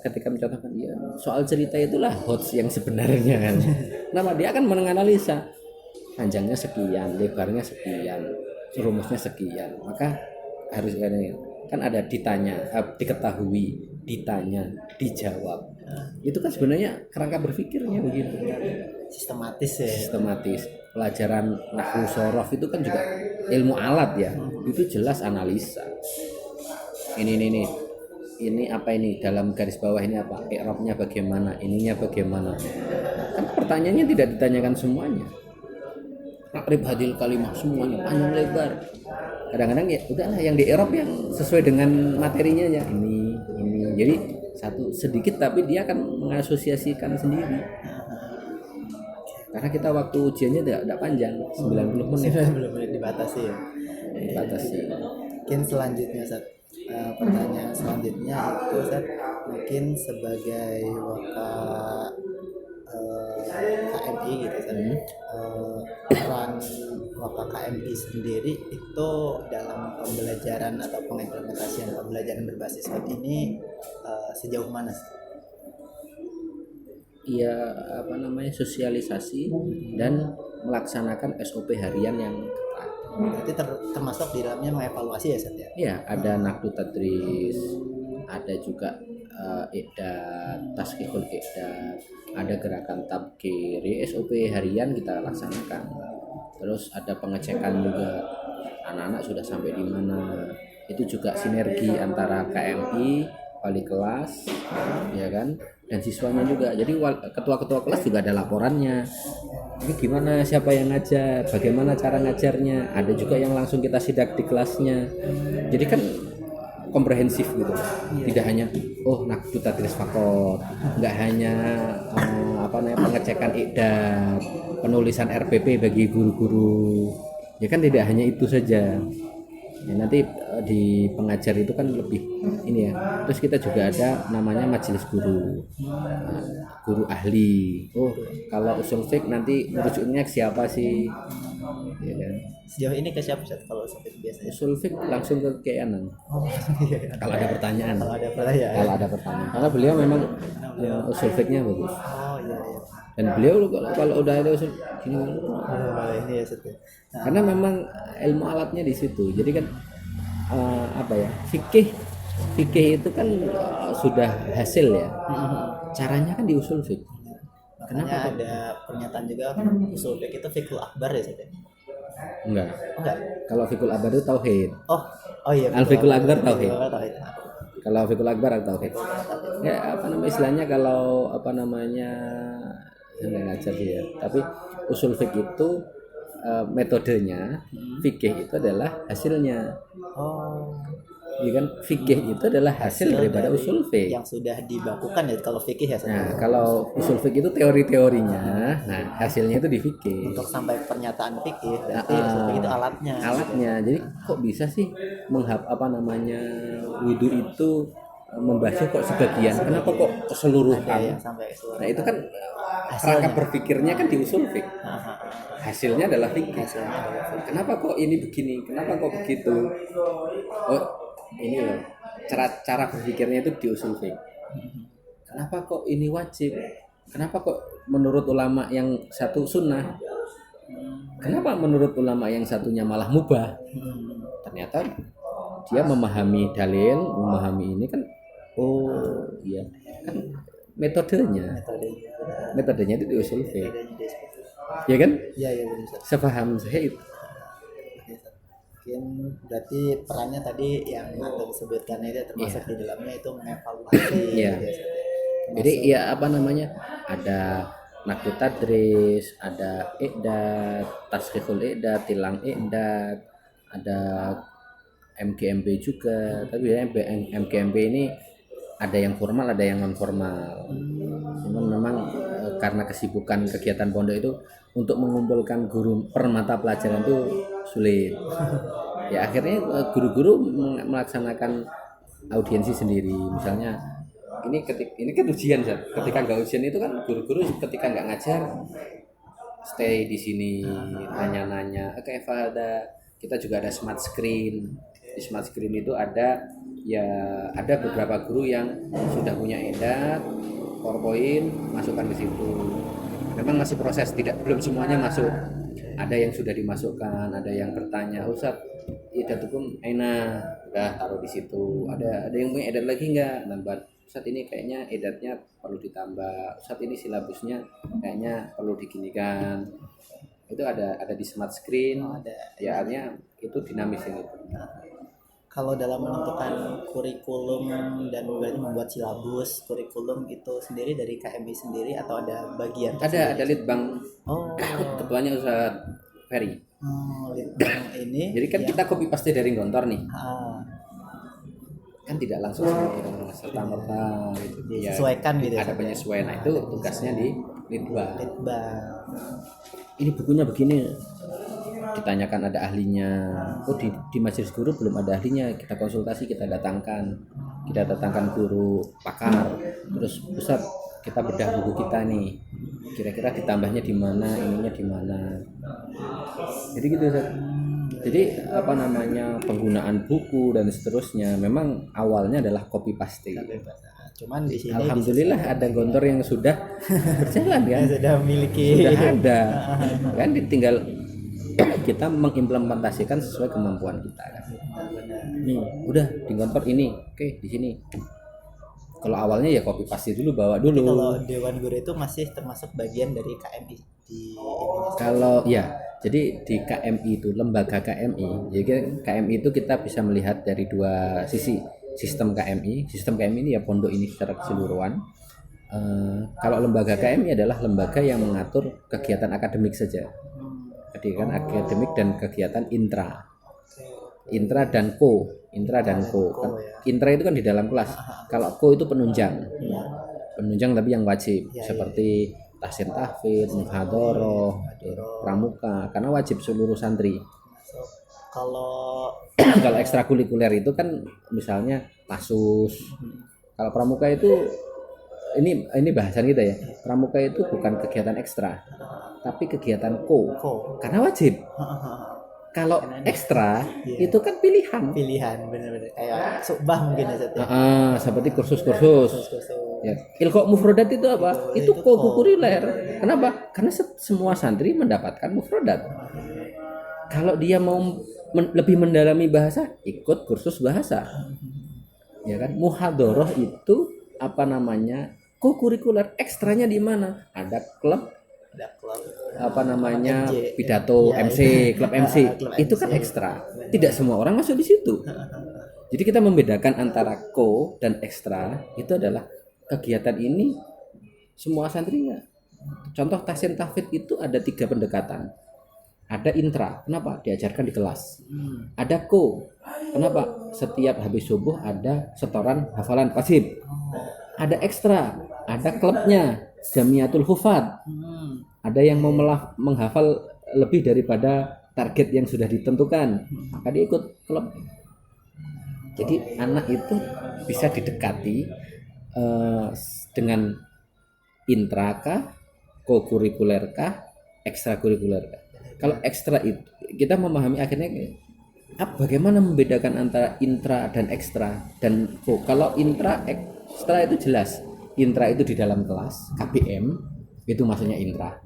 ketika mencontohkan soal cerita itulah HOTS yang sebenarnya kan. Nama dia akan menganalisa. panjangnya sekian, lebarnya sekian, rumusnya sekian, maka harus kan ada ditanya, diketahui, ditanya, dijawab. Itu kan sebenarnya kerangka berpikirnya begitu. Sistematis ya. Sistematis. Pelajaran nahwu sorof itu kan juga ilmu alat ya. Itu jelas analisa. Ini apa ini dalam garis bawah ini apa? I'rabnya bagaimana? Ininya bagaimana? Kan pertanyaannya tidak ditanyakan semuanya. Akrib hadil kalimah semuanya panjang lebar. Kadang-kadang ya udahlah yang di i'rab yang sesuai dengan materinya ya. Ini. Jadi satu sedikit tapi dia akan mengasosiasikan sendiri. Karena kita waktu ujiannya tidak panjang, 90 menit. 90 menit dibatasi ya. Dibatasi. Mungkin selanjutnya pertanyaan selanjutnya itu mungkin sebagai KMI gitu peran Waka KMI sendiri itu dalam pembelajaran atau pengimplementasian pembelajaran berbasis web ini sejauh mana sih? Ya sosialisasi dan melaksanakan SOP harian yang ketat. Berarti termasuk di dalamnya mengevaluasi ya Sat ya? Ya, ada naqdu tadris, ada juga i'dad, tasqiqul i'dad, ada gerakan tabkir, SOP harian kita laksanakan. Terus ada pengecekan juga anak-anak sudah sampai di mana. Itu juga sinergi antara KMI, wali kelas, ya kan, dan siswanya juga. Jadi ketua-ketua kelas juga ada laporannya. Ini gimana, siapa yang ngajar, bagaimana cara ngajarnya. Ada juga yang langsung kita sidak di kelasnya. Jadi kan komprehensif gitu. Tidak hanya naqdu tadris faqat, enggak hanya pengecekan i'dad, penulisan RPP bagi guru-guru. Ya kan tidak hanya itu saja. Ya, nanti di pengajar itu kan lebih ini ya. Terus kita juga ada namanya majelis guru, guru ahli. Kalau usul fiqh nanti merujuknya ke siapa sih? Ya kan? Sejauh ini ke siapa Sat kalau usul fiqh biasanya? Usul fiqh langsung ke Kiai Anang. Kalau ada pertanyaan. Kalau ada pertanyaan. Karena beliau memang usul fiqhnya bagus. Oh iya. Dan beliau kalau udah ada usul gini ini ya Sat. Karena memang ilmu alatnya di situ. Jadi kan fikih itu kan sudah hasil ya. Caranya kan di usul fiqh. Kenapa ada pernyataan juga usul fiqh itu fiqhul akbar ya Sat? Enggak. Enggak. Kalau fiqhul akbar itu tauhid. Oh iya. Al-fiqhul akbar tauhid. Tauhid. Kalau fiqhul akbar atau tauhid. Ya istilahnya kalau saya nggak ngajar sih ya. Tapi usul fiqh itu metodenya, fikih itu adalah hasilnya. Iya kan, fikih itu adalah hasil daripada usul fiqh yang sudah dibakukan ya kalau fikih ya. Nah, kalau usul fiqh itu teori-teorinya, nah hasilnya itu di fikih. Untuk sampai pernyataan fikih, berarti usul fiqh itu alatnya. Alatnya. Jadi kok bisa sih wudu itu membasuh kok sebagian? Kenapa kok keseluruhan? Nah, itu kan kerangka berpikirnya kan di usul fiqh. Hasilnya adalah fikih. Kenapa kok ini begini? Kenapa kok begitu? Ini loh. Cara berpikirnya itu di usul fiqh. Kenapa kok ini wajib? Kenapa kok menurut ulama yang satu sunnah? Kenapa menurut ulama yang satunya malah mubah? Ternyata dia memahami dalil, memahami ini kan iya kan metodenya itu di usul fiqh. Ya kan? Iya benar. Sepaham saya itu. Mungkin berarti perannya tadi yang Antum sebutkan itu termasuk di dalamnya itu mengevaluasi. Iya. Jadi ada naqdu tadris, ada i'dad, tasqiqul i'dad, tilang i'dad, ada MGMB juga. Tapi ya MGMB ini ada yang formal, ada yang non formal. Cuman memang karena kesibukan kegiatan pondok itu untuk mengumpulkan guru per mata pelajaran itu sulit. Ya akhirnya guru-guru melaksanakan audiensi sendiri. Misalnya ini kan ujian, ketika nggak ujian itu kan guru-guru ketika nggak ngajar stay di sini nanya-nanya. Kita juga ada smart screen. Di smart screen itu ada beberapa guru yang sudah punya edat, PowerPoint, masukkan ke situ. Memang masih proses, belum semuanya masuk. ada yang sudah dimasukkan, ada yang bertanya, Ustaz, idatukum aina, udah taruh di situ. Ada yang punya edat lagi nggak? Nambah, Ustaz ini kayaknya edatnya perlu ditambah. Ustaz ini silabusnya kayaknya perlu diginikan. Itu ada di smart screen. Ada. Ya artinya itu dinamis ini. Kalau dalam menentukan kurikulum dan berarti membuat silabus kurikulum itu sendiri dari KMI sendiri atau ada bagian? Ada litbang. Oh, Ketuanya Ustaz Ferry. litbang ini. Jadi kan yang- kita copy paste dari Gontor nih. Ah, Kan tidak langsung serta merta gitu. Ya, disesuaikan gitu. ada penyesuaian. Nah, itu tugasnya di litbang. Litbang. Ini bukunya begini, ditanyakan ada ahlinya. Oh di majelis guru belum ada ahlinya, kita konsultasi, kita datangkan guru pakar. Terus Ustaz, kita bedah buku kita nih, kira-kira ditambahnya di mana, ininya di mana. Jadi gitu Ustaz. Jadi penggunaan buku dan seterusnya memang awalnya adalah copy paste. Cuman di sini Alhamdulillah ada Gontor yang sudah berjalan kan, sudah memiliki sudah ada kan, tinggal kita mengimplementasikan sesuai kemampuan kita kan. Nih udah di Gontor ini, oke di sini. Kalau awalnya ya copy paste dulu, bawa dulu. Kalau Dewan Guru itu masih termasuk bagian dari KMI di ininya. Kalau ya, jadi di KMI itu lembaga KMI. Jadi KMI itu kita bisa melihat dari dua sisi. Sistem KMI ini ya pondok ini secara keseluruhan. Kalau lembaga KMI adalah lembaga yang mengatur kegiatan akademik saja. Jadi kan akademik dan kegiatan intra dan ko. Intra itu kan di dalam kelas. Kalau ko itu penunjang tapi yang wajib, seperti tahsin tahfidz, muhadharah, pramuka, karena wajib seluruh santri. Kalau Kalau ekstrakurikuler itu kan misalnya pasus. Kalau pramuka itu ini bahasan kita ya. Pramuka itu bukan kegiatan ekstra, tapi kegiatan ko. Karena wajib. Kalau ekstra itu kan pilihan. benar-benar kayak subah mungkin ya. Seperti kursus-kursus. Ya. Ilqa mufrodat itu apa? Itu ko-kurikuler. Kenapa? Karena semua santri mendapatkan mufrodat. Kalau dia mau lebih mendalami bahasa, ikut kursus bahasa. Ya kan? Muhadharah itu ko-kurikuler. Ekstranya di mana? Ada klub MJ. pidato Ya, MC, klub MC. klub Itu kan MC. ekstra. Tidak semua orang masuk di situ. Jadi kita membedakan antara ko dan ekstra. Itu adalah kegiatan ini semua santrinya. Contoh tahsin tahfidz itu ada 3 pendekatan. Ada intra, kenapa? Diajarkan di kelas. Ada ko, kenapa? Setiap habis subuh ada setoran hafalan wajib. Ada ekstra, ada klubnya, Jamiatul Hufad. Ada yang mau menghafal lebih daripada target yang sudah ditentukan, maka dia ikut klub. Jadi anak itu bisa didekati dengan intra kah, ko-kurikuler kah, ekstrakurikuler kah. Kalau ekstra itu kita memahami akhirnya bagaimana membedakan antara intra dan ekstra dan ko. Kalau intra ekstra itu jelas. Intra itu di dalam kelas, KBM itu maksudnya intra.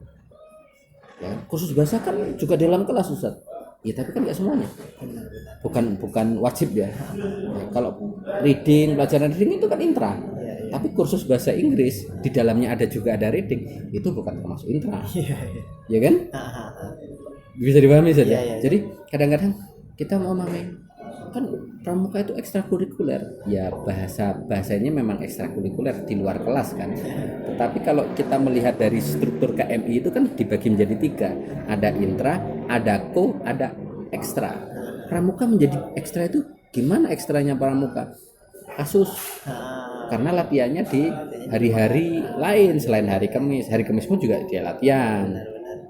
Ya, kursus bahasa kan juga dalam kelas Ustaz. Ya tapi kan nggak semuanya. Bukan wajib ya. Kalau pelajaran reading itu kan intra. Tapi kursus bahasa Inggris di dalamnya juga ada reading, itu bukan termasuk intra. Ya kan? Bisa dipahami saja. Jadi kadang-kadang kita mau memahami kan pramuka itu ekstrakurikuler. Ya bahasanya memang ekstrakurikuler di luar kelas kan. Tetapi kalau kita melihat dari struktur KMI itu kan dibagi menjadi 3. Ada intra, ada ko, ada ekstra. Pramuka menjadi ekstra itu gimana ekstranya pramuka? Kasus. Karena latihannya di hari-hari lain selain hari Kamis. Hari Kamis pun juga dia latihan.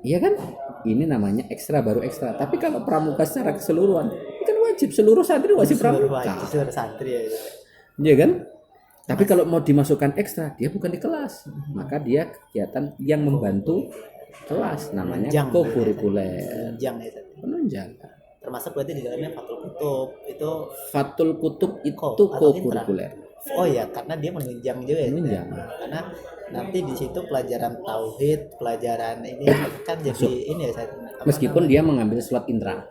Iya kan? Ini namanya ekstra, baru ekstra. Tapi kalau pramuka secara keseluruhan, ini kan wajib, seluruh santri wajib pramuka. Seluruh santri ya. Iya kan? Tapi kalau mau dimasukkan ekstra, dia bukan di kelas. Maka dia kegiatan yang membantu kelas, namanya ko-kurikuler. Penunjang. Termasuk berarti di dalamnya Fathul Kutub itu. Fathul Kutub itu ko-kurikuler. Oh ya, karena dia menunjang juga ya. Menunjang. Karena nanti di situ pelajaran tauhid, pelajaran ini kan jadi ini ya meskipun dia mengambil slot intra.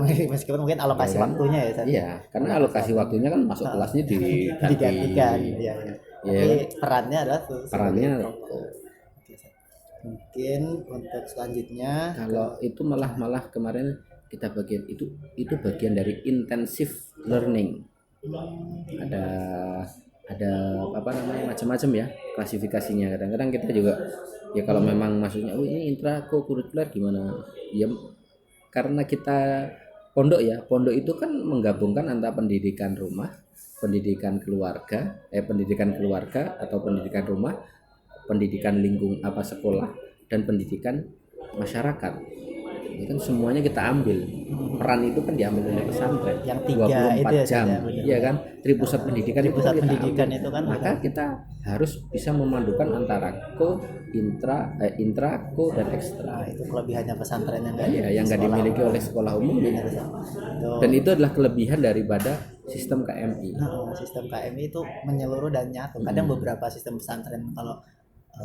Meskipun mungkin alokasi Ya kan? waktunya ya Ustaz. Iya, karena alokasi waktunya kan masuk kelasnya diganti. Digantikan ya. Iya Tapi kan? perannya adalah Perannya Oke, Ustaz. Mungkin untuk selanjutnya kalau itu malah kemarin kita bagian itu bagian dari intensive learning. Ada apa namanya macam-macam ya klasifikasinya. Kadang-kadang kita juga ya kalau memang maksudnya ini intrakurikuler gimana ya, karena kita pondok itu kan menggabungkan antara pendidikan rumah, pendidikan keluarga atau pendidikan rumah, pendidikan sekolah, dan pendidikan masyarakat. Ini kan semuanya kita ambil. Peran itu kan diambil oleh pesantren yang 3 itu 24 jam. Iya kan? Dari pusat pendidikan Dari itu pusat kan kita pendidikan ambil. itu kan Maka kita harus bisa memandukan antara intra, ko, dan ekstra. itu kelebihannya pesantren yang Yang nggak dimiliki oleh sekolah umum. Dan itu adalah kelebihan daripada sistem KMI. Sistem KMI itu menyeluruh dan nyatu. Kadang beberapa sistem pesantren kalau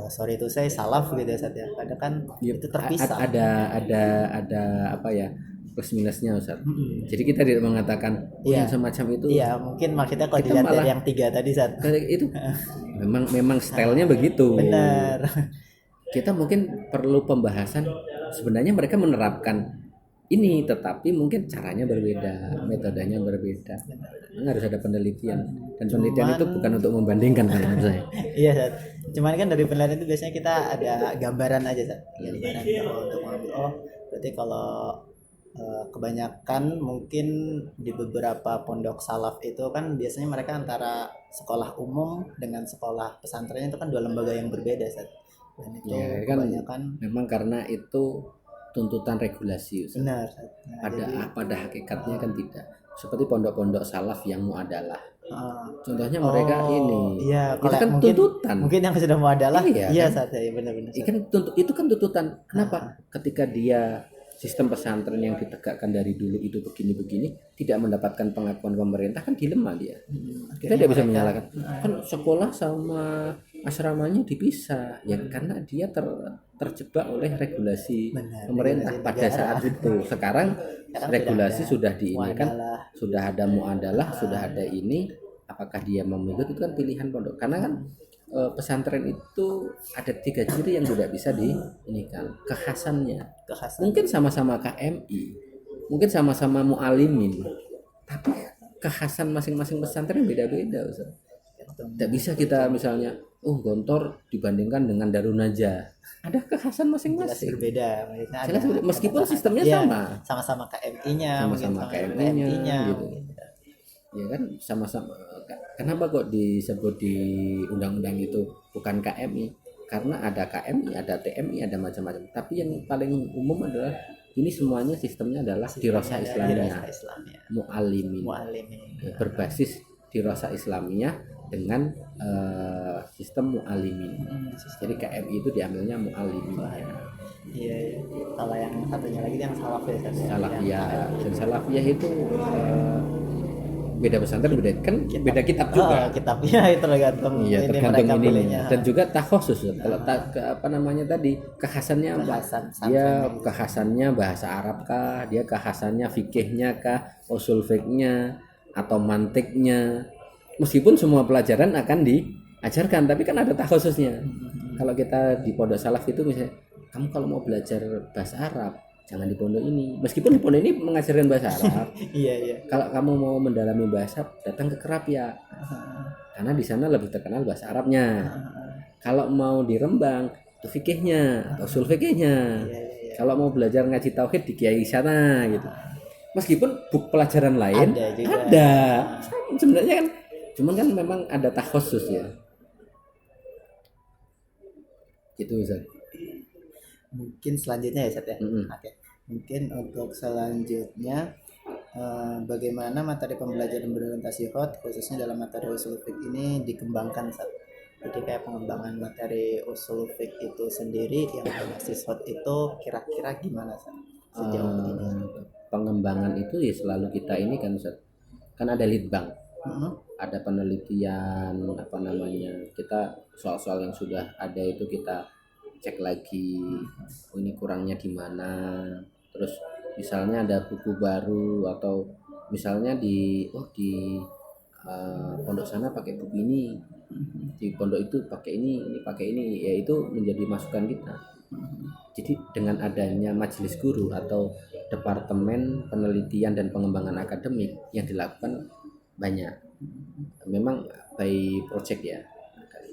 sorry itu saya salaf gitu ya Ustaz ya. Kadang kan itu terpisah. Ada apa ya? Plus minusnya Ustaz. Jadi kita tidak mengatakan yang semacam itu. Iya, mungkin maksudnya kalau dilihat dari yang 3 tadi Ustaz. Itu memang stylenya begitu. Benar. Kita mungkin perlu pembahasan sebenarnya mereka menerapkan ini, tetapi mungkin caranya berbeda, metodenya berbeda. Harus ada penelitian, dan penelitian itu bukan untuk membandingkan kalau menurut saya. Iya, Sat. Cuman kan dari penelitian itu biasanya kita ada gambaran aja, Sat. Gambaran untuk mengambil berarti kalau kebanyakan mungkin di beberapa pondok salaf itu kan biasanya mereka antara sekolah umum dengan sekolah pesantrennya itu kan 2 lembaga yang berbeda, Sat. Dan itu kebanyakan kan memang karena itu tuntutan regulasi. Benar. Pada hakikatnya kan tidak. Seperti pondok-pondok salaf yang muadalah. Contohnya mereka ini. Iya, itu kan tuntutan. Mungkin yang sudah muadalah. Iya, kan? Sat, ya benar-benar. Itu kan tuntutan. Kenapa? Ketika dia sistem pesantren yang ditegakkan dari dulu itu begini-begini tidak mendapatkan pengakuan pemerintah, kan dilema dia. Kita tidak bisa menyalahkan. Kan sekolah sama asramanya dipisah ya karena dia terjebak oleh regulasi pemerintah pada saat itu. Sekarang regulasi sudah diinikan, sudah ada muadalah, sudah ada ini. Apakah dia mau mengikut, itu kan pilihan pondok. Karena kan pesantren itu ada 3 ciri yang tidak bisa diinikan. Kekhasannya. Mungkin sama-sama KMI, mungkin sama-sama mualimin, tapi kekhasan masing-masing pesantren beda-beda, Ustaz. Tidak bisa kita misalnya Gontor dibandingkan dengan Darun Najah, ada kekhasan masing-masing. Berbeda. Jelas, meskipun sistemnya sama-sama KMI-nya, sama-sama KMI-nya gitu. Ya kan sama-sama. Kenapa kok disebut di undang-undang itu bukan KMI? Karena ada KMI, ada TMI, ada macam-macam. Tapi yang paling umum adalah ini semuanya sistemnya adalah dirasah Islamiyah. Mu'alimin. Berbasis dirasah Islamiyah dengan sistem mu'alimin. Jadi KMI itu diambilnya mu'alimin. Iya. Kalau yang satunya lagi yang salafiyah. Dan salafiyah itu beda pesantren, beda kitab juga. Kitabnya itu tergantung ini. Dan juga takhosus. Kalau tadi kekhasannya apa? Dia kekhasannya bahasa Arab kah? Dia kekhasannya fikihnya kah? Usul fikihnya atau mantiknya? Meskipun semua pelajaran akan diajarkan, tapi kan ada takhosusnya. Kalau kita di pondok salaf itu misalnya, kamu kalau mau belajar bahasa Arab jangan di pondok ini, meskipun di pondok ini mengajarkan bahasa Arab. Iya. Kalau kamu mau mendalami bahasa, datang ke Kerapia, karena di sana lebih terkenal bahasa Arabnya. Kalau mau di Rembang, itu fikihnya atau usul fikihnya. Kalau mau belajar ngaji tauhid di kiai sana gitu. Meskipun pelajaran lain ada. Sebenarnya kan, cuman kan memang ada takhusus ya. Gitu Ustaz. Mungkin selanjutnya ya Ustaz ya. Oke. Mungkin untuk selanjutnya bagaimana materi pembelajaran berorientasi hot khususnya dalam materi usul fiqh ini dikembangkan Ustaz. Jadi kayak pengembangan materi usul fiqh itu sendiri yang berbasis hot itu kira-kira gimana Ustaz? Sejauh ini. Pengembangan itu ya selalu kita ini kan Ustaz. Kan ada litbang. Ada penelitian kita soal-soal yang sudah ada itu kita cek lagi, ini kurangnya di mana, terus misalnya ada buku baru atau misalnya di pondok sana pakai buku ini, di pondok itu pakai ini pakai ini, ya itu menjadi masukan kita. Jadi dengan adanya majelis guru atau departemen penelitian dan pengembangan akademik yang dilakukan banyak, memang by project ya.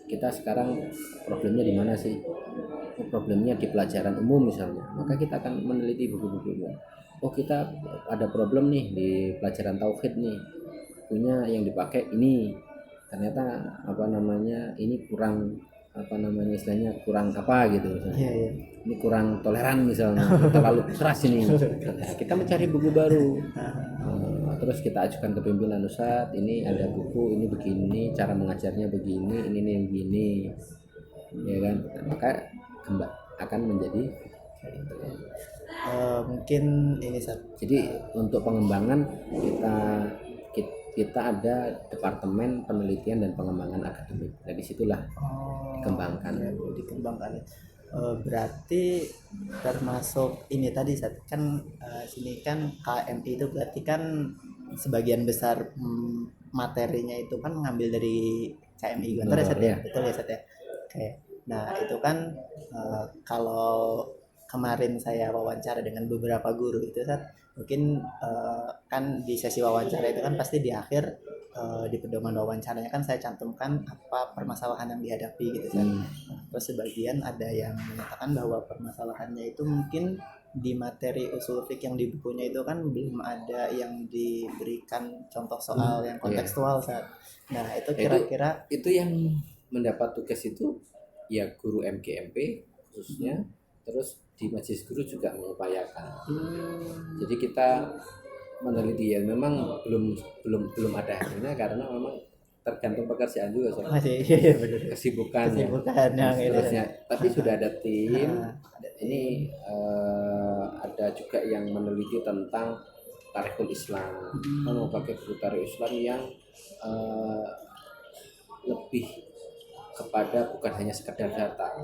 Kita sekarang problemnya di mana sih? Problemnya di pelajaran umum misalnya, maka kita akan meneliti buku-bukunya. Oh, kita ada problem nih di pelajaran tauhid nih, punya yang dipakai ini ternyata ini kurang istilahnya kurang apa gitu misalnya. Iya. Ini kurang toleran misalnya, terlalu keras ini. Nah, kita mencari buku baru. Terus kita ajukan ke pimpinan, Ustadz, ini ada buku ini begini, cara mengajarnya begini, ini begini, ya kan? Maka akan menjadi mungkin ini Sat. Jadi untuk pengembangan kita ada departemen penelitian dan pengembangan akademik. Dari situlah dikembangkan. Dikembangkan. Berarti termasuk ini tadi Sat, kan sini kan KMI itu berarti kan sebagian besar materinya itu kan ngambil dari KMI Gontor ya Sat ya? Betul ya Sat ya? Oke. Nah itu kan kalau kemarin saya wawancara dengan beberapa guru itu Sat, mungkin kan di sesi wawancara itu kan pasti di akhir di pedoman wawancaranya kan saya cantumkan apa permasalahan yang dihadapi gitu kan. Terus sebagian ada yang menyatakan bahwa permasalahannya itu mungkin di materi usul fiqh yang di bukunya itu kan belum ada yang diberikan contoh soal yang kontekstual Sat. Nah itu kira-kira itu yang mendapat tugas itu ya guru MGMP khususnya, terus di majelis guru juga mengupayakan. Jadi kita meneliti ya, memang belum ada hasilnya karena memang tergantung pekerjaan juga soalnya. Kesibukan yang terusnya. Tapi sudah ada tim. Ini ada juga yang meneliti tentang tarikhul Islam. Kita mau pakai buku tarikh Islam yang lebih kepada bukan hanya sekedar data,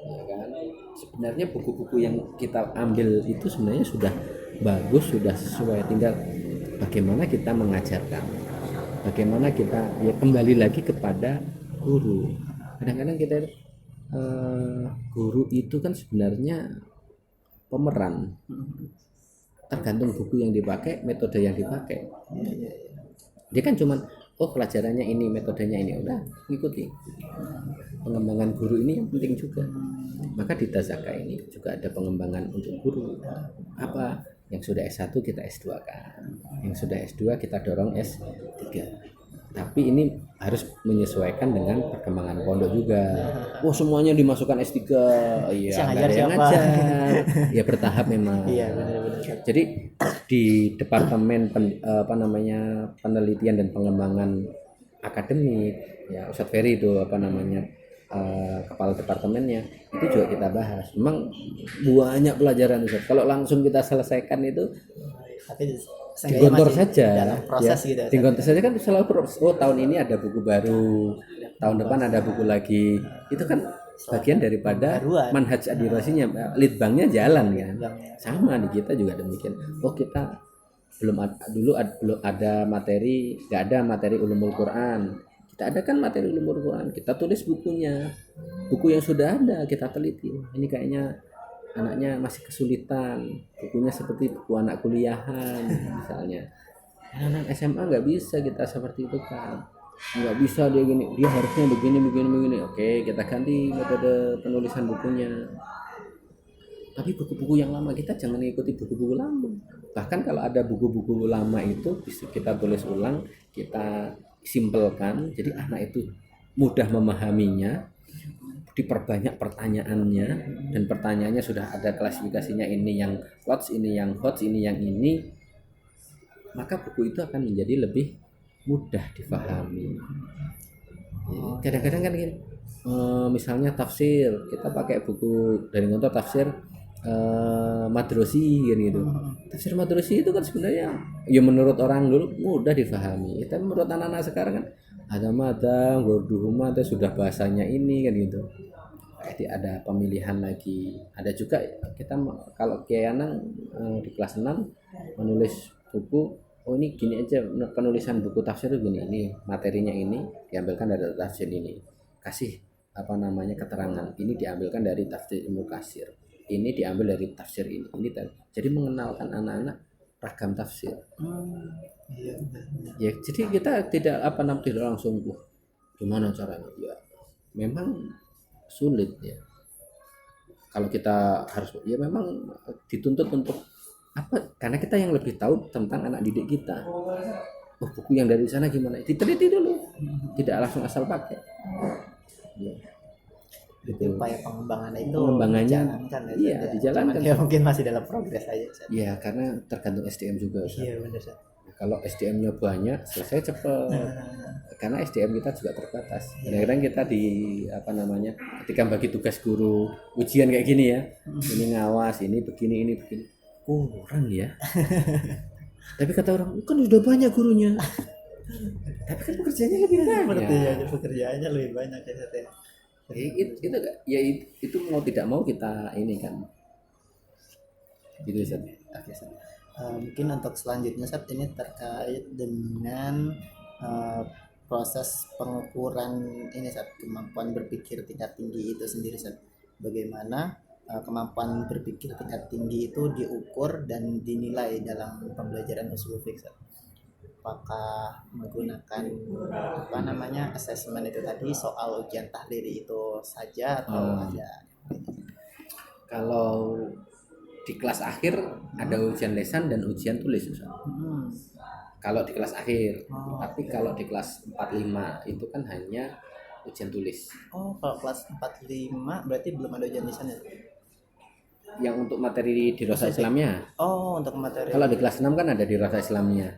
ya kan? Sebenarnya buku-buku yang kita ambil itu sebenarnya sudah bagus, sudah sesuai, tinggal bagaimana kita mengajarkan, bagaimana kita ya kembali lagi kepada guru. Kadang-kadang kita guru itu kan sebenarnya pemeran, tergantung buku yang dipakai, metode yang dipakai. Dia kan cuman pelajarannya ini, metodenya ini, udah ngikuti. Pengembangan guru ini yang penting juga. Maka di Tazaka ini juga ada pengembangan untuk guru. Apa? Yang sudah S1 kita S2 kan. Yang sudah S2 kita dorong S3. Tapi ini harus menyesuaikan dengan perkembangan pondok juga. Semuanya dimasukkan S3. Iya, ada yang ngajar. Ya bertahap memang. Iya, benar-benar. Jadi di departemen penelitian dan pengembangan akademik ya, Ustadz Ferry itu kepala departemennya, itu juga kita bahas. Memang banyak pelajaran Ustadz. Kalau langsung kita selesaikan itu digontor saja dalam proses ya, gitu. Digontor saja kan selalu proses. Tahun ini ada buku baru, tahun depan ada buku lagi. Itu kan bagian daripada manhaj adirasinya, litbangnya jalan kan. Sama di kita juga demikian. Kita belum ada materi, nggak ada materi ulumul Quran. Kita ada kan materi ulumul Quran, kita tulis bukunya. Buku yang sudah ada kita teliti. Ini kayaknya anaknya masih kesulitan, bukunya seperti buku anak kuliahan misalnya. Anak SMA nggak bisa kita seperti itu kan, nggak bisa dia gini, dia harusnya begini. Oke, kita ganti metode penulisan bukunya. Tapi buku-buku yang lama kita jangan ikuti buku-buku lama. Bahkan kalau ada buku-buku lama itu bisa kita tulis ulang, kita simpelkan, jadi anak itu mudah memahaminya. Diperbanyak pertanyaannya, dan pertanyaannya sudah ada klasifikasinya, ini yang quotes, ini yang quotes, ini yang ini, maka buku itu akan menjadi lebih mudah difahami. Kadang-kadang kan gini, misalnya tafsir, kita pakai buku dari Gontor tafsir Madrosi gitu. Tafsir Madrosi itu kan sebenarnya ya menurut orang dulu mudah difahami, tapi menurut anak-anak sekarang kan ada madang, gorduhuma, sudah bahasanya ini kan gitu. Jadi ada pemilihan lagi. Ada juga kita kalau Kiai Anang di kelas 6 menulis buku, oh ini gini aja penulisan buku tafsir gini, ini materinya ini diambilkan dari tafsir ini. Kasih apa namanya keterangan, ini diambilkan dari tafsir Ibnu Katsir. Ini diambil dari tafsir ini. Jadi mengenalkan anak-anak ragam tafsir. Iya. Ya, jadi kita tidak apa namanya tidak langsung gimana caranya ya. Memang sulit ya. Kalau kita harus ya memang dituntut untuk apa? Karena kita yang lebih tahu tentang anak didik kita. Oh, buku yang dari sana gimana? Diteliti dulu. Tidak langsung asal pakai. Ya. Itu upaya pengembangan itu Pengembangannya dijalankan ya. iya, dijalankan. Cuman ya mungkin masih dalam progres aja. Iya, karena tergantung SDM juga. Iya benar Ustaz. Kalau SDM-nya banyak, selesai cepat. Karena SDM kita juga terbatas. Kadang-kadang kita di apa namanya, ketika bagi tugas guru ujian kayak gini ya, ini ngawas, ini begini, ini begini. Kurang ya. Tapi kata orang, kan sudah banyak gurunya. Tapi kan pekerjaannya lebih banyak. Pekerjaannya lebih banyak ya Ustaz ya. Itu mau tidak mau kita ini kan. Gitu Ustaz. Oke, Ustaz. Mungkin untuk selanjutnya saat ini terkait dengan proses pengukuran ini saat kemampuan berpikir tingkat tinggi itu sendiri saat bagaimana kemampuan berpikir tingkat tinggi itu diukur dan dinilai dalam pembelajaran usul fiqh Ustaz. Apakah menggunakan apa namanya asesmen itu tadi soal ujian tahlili itu saja atau ada? Kalau di kelas akhir ada ujian lesan dan ujian tulis Ustaz. Kalau di kelas akhir, tapi kalau di kelas 45 itu kan hanya ujian tulis. Oh, kalau kelas 45 berarti belum ada ujian lisan ya? Yang untuk materi di Rosa Islamnya. Oh, untuk materi. Kalau di kelas 6 kan ada di Rosa Islamnya.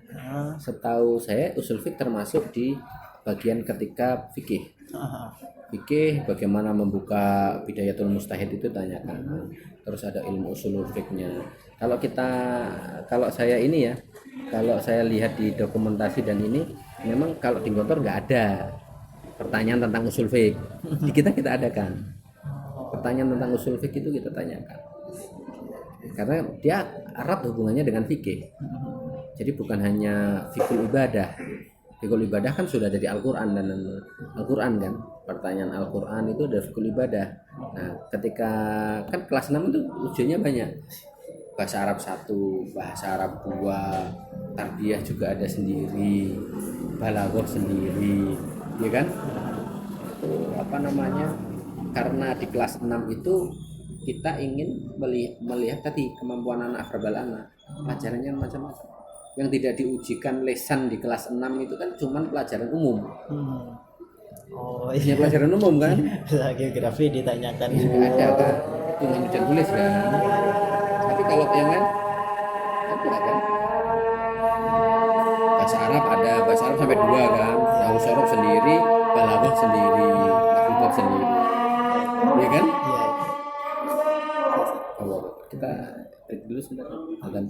Setahu saya usul fiqh termasuk di bagian ketika fikih. Fikih bagaimana membuka bidayatul mustahid itu tanyakan. Terus ada ilmu usul fiqhnya. Kalau saya ini ya, kalau saya lihat di dokumentasi dan ini, memang kalau di Gontor nggak ada pertanyaan tentang usul fiqh. Di kita adakan pertanyaan tentang usul fiqh itu kita tanyakan. Karena dia erat hubungannya dengan fikih. Jadi bukan hanya fikul ibadah. Fikul ibadah kan sudah dari Al-Quran dan Al-Quran kan. Pertanyaan Al-Quran itu ada fikul ibadah. Nah, ketika kan kelas 6 itu ujiannya banyak. Bahasa Arab 1, bahasa Arab 2, tarbiyah juga ada sendiri, balaghah sendiri, ya kan? Itu apa namanya? Karena di kelas 6 itu kita ingin melihat tadi kemampuan anak verbal anak. Pelajarannya macam-macam. Yang tidak diujikan lesan di kelas 6 itu kan cuman pelajaran umum. Oh iya, pelajaran umum kan? Geografi ditanyakan. Ada kan? Itu ujian tulis kan? Tapi kalau yang lain ada kan? Bahasa Arab ada, bahasa Arab sampai 2 kan? Nahwu sorof sendiri, balaghah sendiri, makhrujat sendiri. Iya kan? Iya. Allah, kita break dulu sebentar. Azan.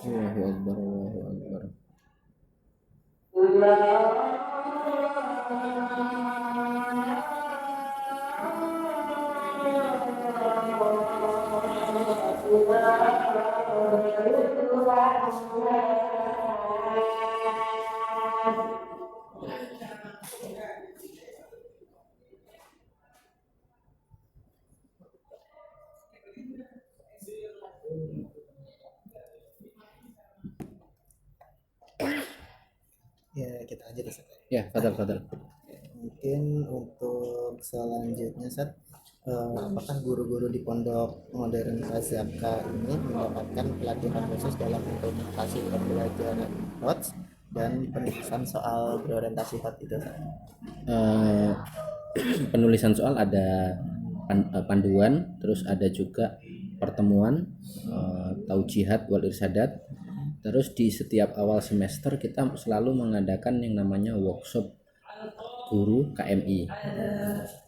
Allahu Akbar, Allahu Akbar. Ya, kita lanjut Ustaz. Ya, fadal. Mungkin untuk selanjutnya Ustaz, apakah guru-guru di pondok modern Azabka ini mendapatkan pelatihan khusus dalam implementasi pembelajaran HOTS dan penulisan soal berorientasi HOTS itu Ustaz? Penulisan soal ada panduan, terus ada juga pertemuan, taujihat wal irsadat. Terus di setiap awal semester kita selalu mengadakan yang namanya workshop guru KMI.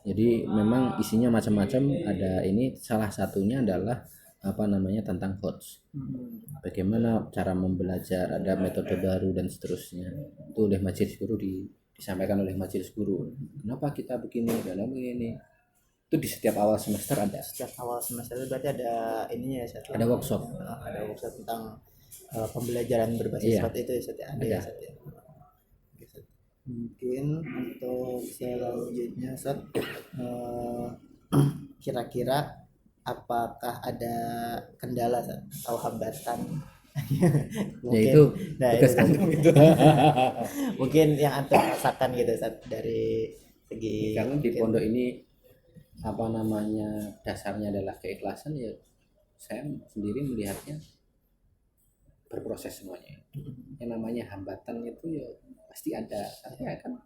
Jadi memang isinya macam-macam. Ada ini salah satunya adalah tentang HOTS. Bagaimana cara membelajar, ada metode baru dan seterusnya. Itu oleh majelis guru disampaikan oleh majelis guru. Kenapa kita begini dalam ini? Itu di setiap awal semester ada. Setiap awal semester itu berarti ada ininya ya Ustaz? Ada workshop. Ada workshop tentang pembelajaran berbasis HOTS itu ya Ustaz ya? Ada ya Ustaz ya? Mungkin untuk selanjutnya Ustaz, kira-kira apakah ada kendala Ustaz, atau hambatan Yaitu tugas itu, antum itu. mungkin yang antum rasakan gitu Ustaz dari segi Karena di pondok ini dasarnya adalah keikhlasan, ya saya sendiri melihatnya berproses semuanya. Yang namanya hambatan itu ya pasti ada, tapi kan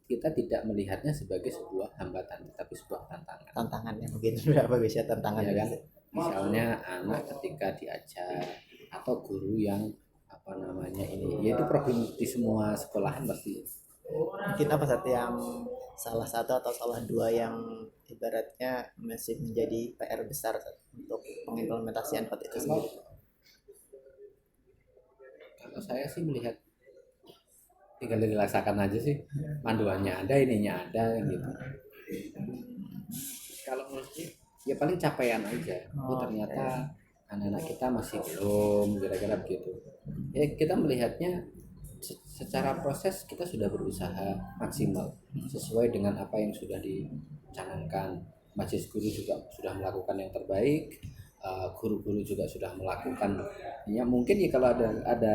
kita tidak melihatnya sebagai sebuah hambatan, tetapi sebuah tantangan yang mungkin sudah bagus ya, tantangan ya kan. gitu. Misalnya anak ketika diajar atau guru yang yaitu problem di semua sekolahan pasti. Mungkin apa Ustaz yang salah satu atau salah dua yang ibaratnya masih menjadi PR besar Ustaz, untuk pengimplementasian HOTS itu sendiri? Kalau saya sih melihat tinggal dilaksanakan aja sih, panduannya ada, ininya ada gitu. Kalau menurutnya ya paling capaian aja. Ternyata anak-anak kita masih belum, kira-kira begitu. Ya kita melihatnya secara proses kita sudah berusaha maksimal sesuai dengan apa yang sudah dicanangkan. Majelis guru juga sudah melakukan yang terbaik, guru-guru juga sudah melakukan. Ya mungkin ya kalau ada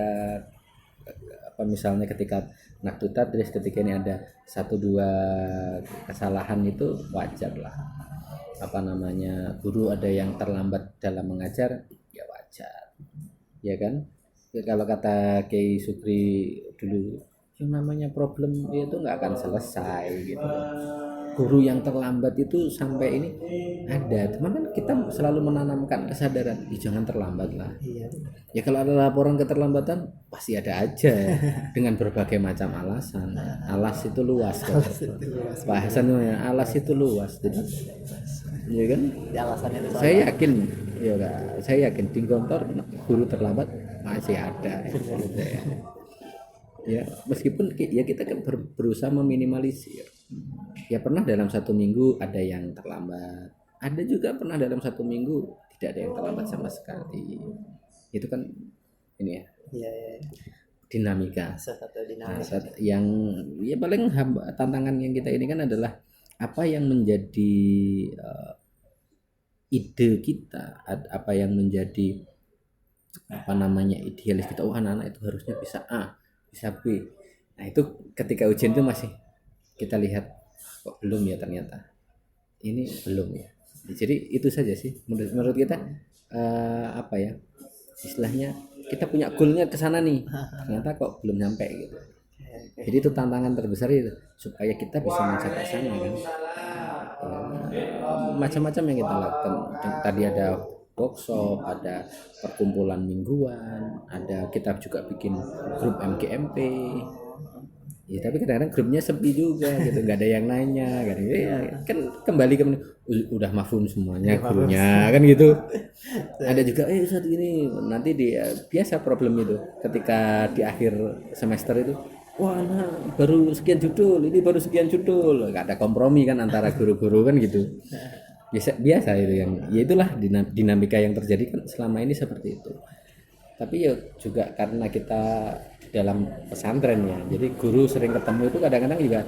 misalnya ketika naktu tadris, ketika ini ada 1-2 kesalahan, itu wajar lah. Guru ada yang terlambat dalam mengajar, ya wajar, ya kan. Ya, kalau kata Kiai Sukri dulu, yang namanya problem itu nggak akan selesai gitu. guru yang terlambat itu sampai ini ada, cuman kan kita selalu menanamkan kesadaran, jangan terlambat lah. Iya. Ya kalau ada laporan keterlambatan pasti ada aja dengan berbagai macam alasan. Alas itu luas kan. Bahasannya alas itu luas, jadi ya kan. Ya, alasannya itu Saya yakin ya Kak, saya yakin di Gontor guru terlambat masih ada. Ya meskipun ya kita kan berusaha meminimalisir. Ya pernah dalam 1 minggu ada yang terlambat, ada juga pernah dalam 1 minggu tidak ada yang terlambat sama sekali. Itu kan ini ya Iya. dinamika. Satu Nah, dinamika. yang ya paling tantangan yang kita ini kan adalah apa yang menjadi ide kita, apa yang menjadi apa namanya idealis kita. Oh anak-anak itu harusnya bisa A, bisa B. Nah itu ketika ujian itu masih kita lihat kok belum ya, ternyata ini belum ya. Jadi itu saja sih menurut kita apa ya istilahnya, kita punya goalnya ke sana nih, ternyata kok belum nyampe gitu. Jadi itu tantangan terbesar itu supaya kita bisa mencapai sana kan. Macam-macam yang kita lakukan. Tadi ada workshop, ada perkumpulan mingguan, ada kita juga bikin grup MGMP. Ya tapi kadang-kadang grupnya sepi juga gitu, nggak ada yang nanya kan. Ya, kan kembali ke udah mafhum semuanya gurunya kan gitu. Ada juga saat ini nanti biasa problem itu ketika di akhir semester itu, wah nah, baru sekian judul, ini baru sekian judul, nggak ada kompromi kan antara guru-guru kan gitu. Biasa itu yang ya itulah dinamika yang terjadi kan selama ini seperti itu. Tapi ya juga karena kita dalam pesantren ya, jadi guru sering ketemu itu kadang-kadang juga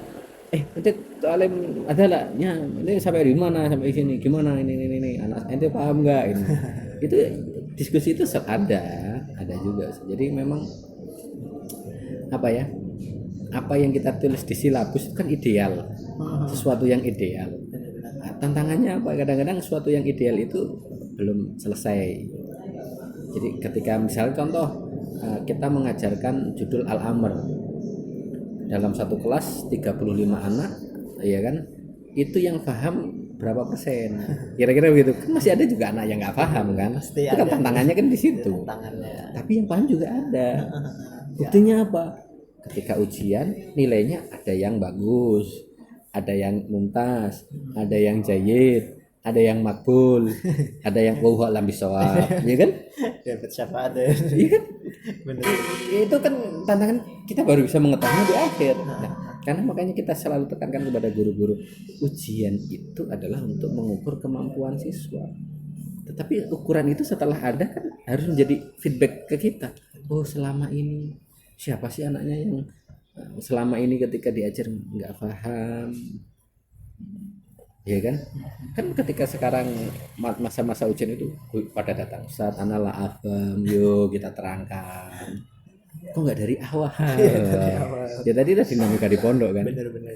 nanti alim ada lah ya, ini sampai di mana, sampai sini gimana, ini anak ente paham nggak ini. Itu diskusi itu ada juga. Jadi memang apa ya, apa yang kita tulis di silabus itu kan ideal, sesuatu yang ideal. Nah, tantangannya apa, kadang-kadang sesuatu yang ideal itu belum selesai. Jadi ketika misalnya contoh kita mengajarkan judul Al-Amr dalam satu kelas 35 anak ya kan, itu yang paham berapa persen kira-kira begitu kan. Masih ada juga anak yang nggak paham kan. Pasti itu kan ada. Tantangannya kan di situ. Tapi yang paham juga ada. Buktinya apa, ketika ujian nilainya ada yang bagus, ada yang mumtaz, ada yang jayyid, ada yang makbul, ada yang alam bisawab, ya kan? Dapat syafaat. Iya kan? Benar. Itu kan tantangan kita baru bisa mengetahui di akhir. Nah, karena makanya kita selalu tekankan kepada guru-guru, ujian itu adalah untuk mengukur kemampuan siswa. Tetapi ukuran itu setelah ada kan harus menjadi feedback ke kita. Oh selama ini siapa sih anaknya yang selama ini ketika diajar nggak paham? Ya kan ketika sekarang masa-masa ujian itu pada datang saat analah afam, yuk kita terangkan, kok nggak dari awal. Ya tadi lah dinamika di pondok kan. Bener-bener.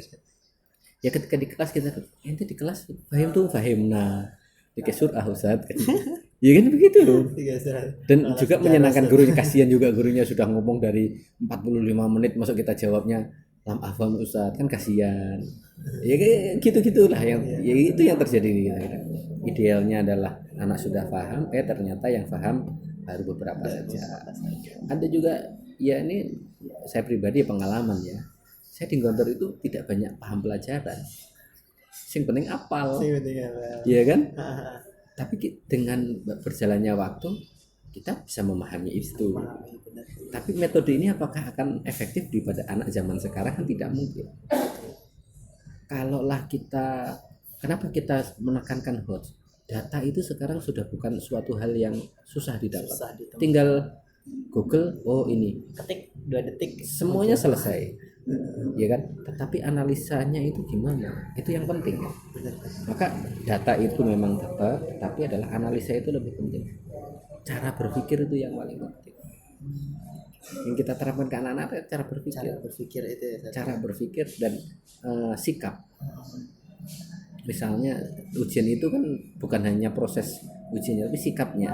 Ya ketika di kelas kita ente di kelas paham tuh fahimna di surah Ustaz kan. Ya kan begitu loh. Dan juga menyenangkan gurunya, kasihan juga gurunya sudah ngomong dari 45 menit masuk kita jawabnya lam afam Ustaz, kan kasihan. Ya gitu-gitulah yang ya itu yang terjadi nih. Idealnya adalah anak sudah paham, ternyata yang paham baru beberapa saja. Ada juga ya, ini saya pribadi pengalaman ya. Saya di Gontor itu tidak banyak paham pelajaran. Yang penting apal. Iya kan? Tapi dengan berjalannya waktu kita bisa memahami itu. Tapi metode ini apakah akan efektif pada anak zaman sekarang? Kan tidak mungkin. Kalaulah kita, kenapa kita menekankan HOTS? Data itu sekarang sudah bukan suatu hal yang susah didapat. Tinggal Google, oh ini ketik 2 detik semuanya selesai. Ya kan? Tetapi analisanya itu gimana? Itu yang penting. Maka data itu memang tetap, tapi adalah analisa itu lebih penting. Cara berpikir itu yang paling penting. Yang kita terapkan ke anak-anak, cara berpikir itu ya, cara berpikir dan sikap. Misalnya ujian itu kan bukan hanya proses ujiannya, tapi sikapnya.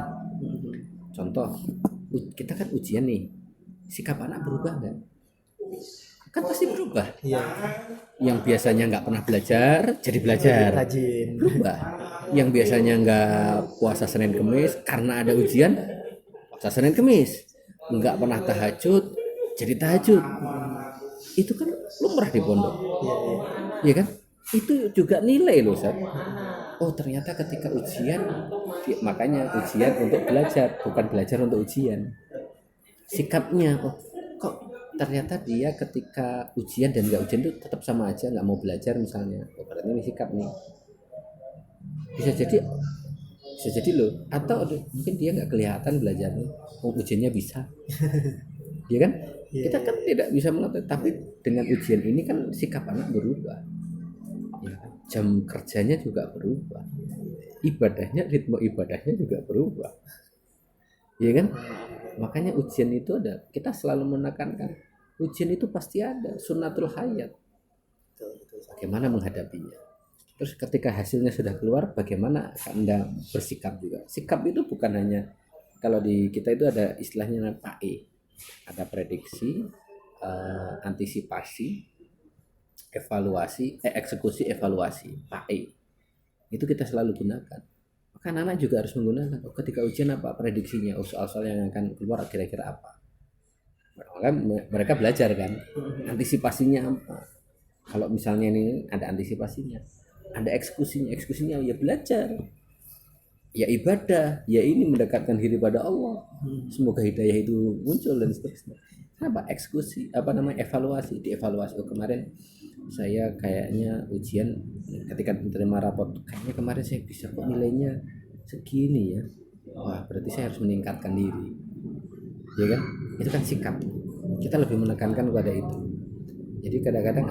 Contoh, kita kan ujian nih, sikap anak berubah nggak? kan pasti berubah. Iya. Yang biasanya nggak pernah belajar jadi belajar, Rajin. berubah. Yang biasanya nggak puasa Senin Kemis karena ada ujian, puasa Senin Kemis. Nggak pernah tahajud jadi tahajud. Itu kan lumrah di pondok, Iya, iya. ya kan? Itu juga nilai loh, Sat. Oh ternyata ketika ujian, makanya ujian untuk belajar, bukan belajar untuk ujian. Sikapnya, oh kok ternyata dia ketika ujian dan nggak ujian itu tetap sama aja, nggak mau belajar misalnya. Oh, berarti ini sikap nih. Bisa jadi loh. Atau mungkin dia nggak kelihatan belajarnya, oh ujiannya bisa, ya kan? Kita kan tidak bisa mengetahui. Tapi dengan ujian ini kan sikap anak berubah. Ya, jam kerjanya juga berubah, ritme ibadahnya juga berubah, ya kan? Makanya ujian itu ada, kita selalu menekankan ujian itu pasti ada, sunnatul hayat. Bagaimana menghadapinya? Terus ketika hasilnya sudah keluar, bagaimana Anda bersikap juga? Sikap itu bukan hanya, kalau di kita itu ada istilahnya PAE, ada prediksi, antisipasi, evaluasi, eksekusi, evaluasi, PAE. Itu kita selalu gunakan. Maka anak juga harus menggunakan. Oh, ketika ujian apa prediksinya? Oh, soal-soal yang akan keluar kira-kira apa? Maka mereka belajar kan. Antisipasinya apa? Kalau misalnya ini ada antisipasinya, ada eksekusinya ya belajar. Ya ibadah, ya ini mendekatkan diri pada Allah. Semoga hidayah itu muncul dan seterusnya. Apa eksekusi, evaluasi, dievaluasi. Oh kemarin saya kayaknya ujian ketika menerima rapot, kayaknya kemarin saya bisa kok nilainya segini ya. Wah berarti saya harus meningkatkan diri, ya kan? Itu kan sikap. Kita lebih menekankan kepada itu. Jadi kadang-kadang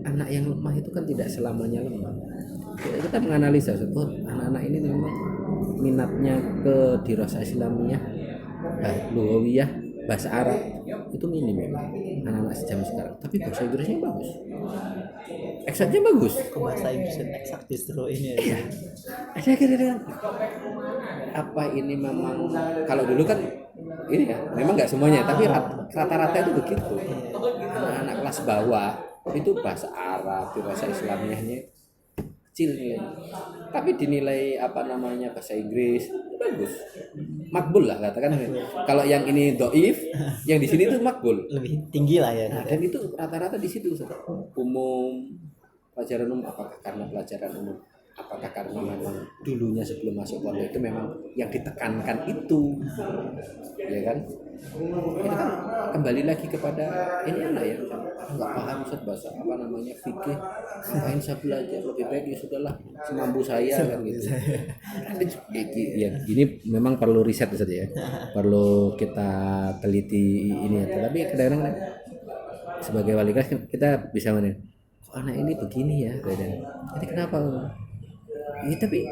anak yang lemah itu kan tidak selamanya lemah. Kita menganalisa, oh anak-anak ini memang minatnya ke dirasa Islamiyah, lughawiyah, bahasa Arab itu minim memang anak-anak sejam sekarang, tapi bahasa Inggrisnya bagus, eksaknya bagus. Bahasa Inggris dan eksak justru ini ya. Iya, ada kira-kira apa ini memang, kalau dulu kan ini ya memang nggak semuanya, tapi rata-rata itu begitu. Anak-anak kelas bawah itu bahasa Arab, bahasa Islamiyahnya kecil nilainya, tapi dinilai bahasa Inggris bagus, makbul lah katakan. Kalau yang ini doif, yang di sini itu makbul, Lebih tinggi lah ya. nah, dan itu rata-rata di situ umum, pelajaran umum. Apakah karena pelajaran umum, apakah karena memang dulunya sebelum masuk pondok itu memang yang ditekankan itu, ya kan? Itu kan kembali lagi kepada ini anak ya, nggak paham Ustaz bahasa fikih, ngapain saya belajar, lebih baik ya sudahlah semampu saya kan gitu. Ya ini memang perlu riset Ustaz ya, perlu kita teliti ini ya. Tapi kadang-kadang sebagai wali kelas kita bisa kok anak ini begini ya, jadi kenapa? Ya, tapi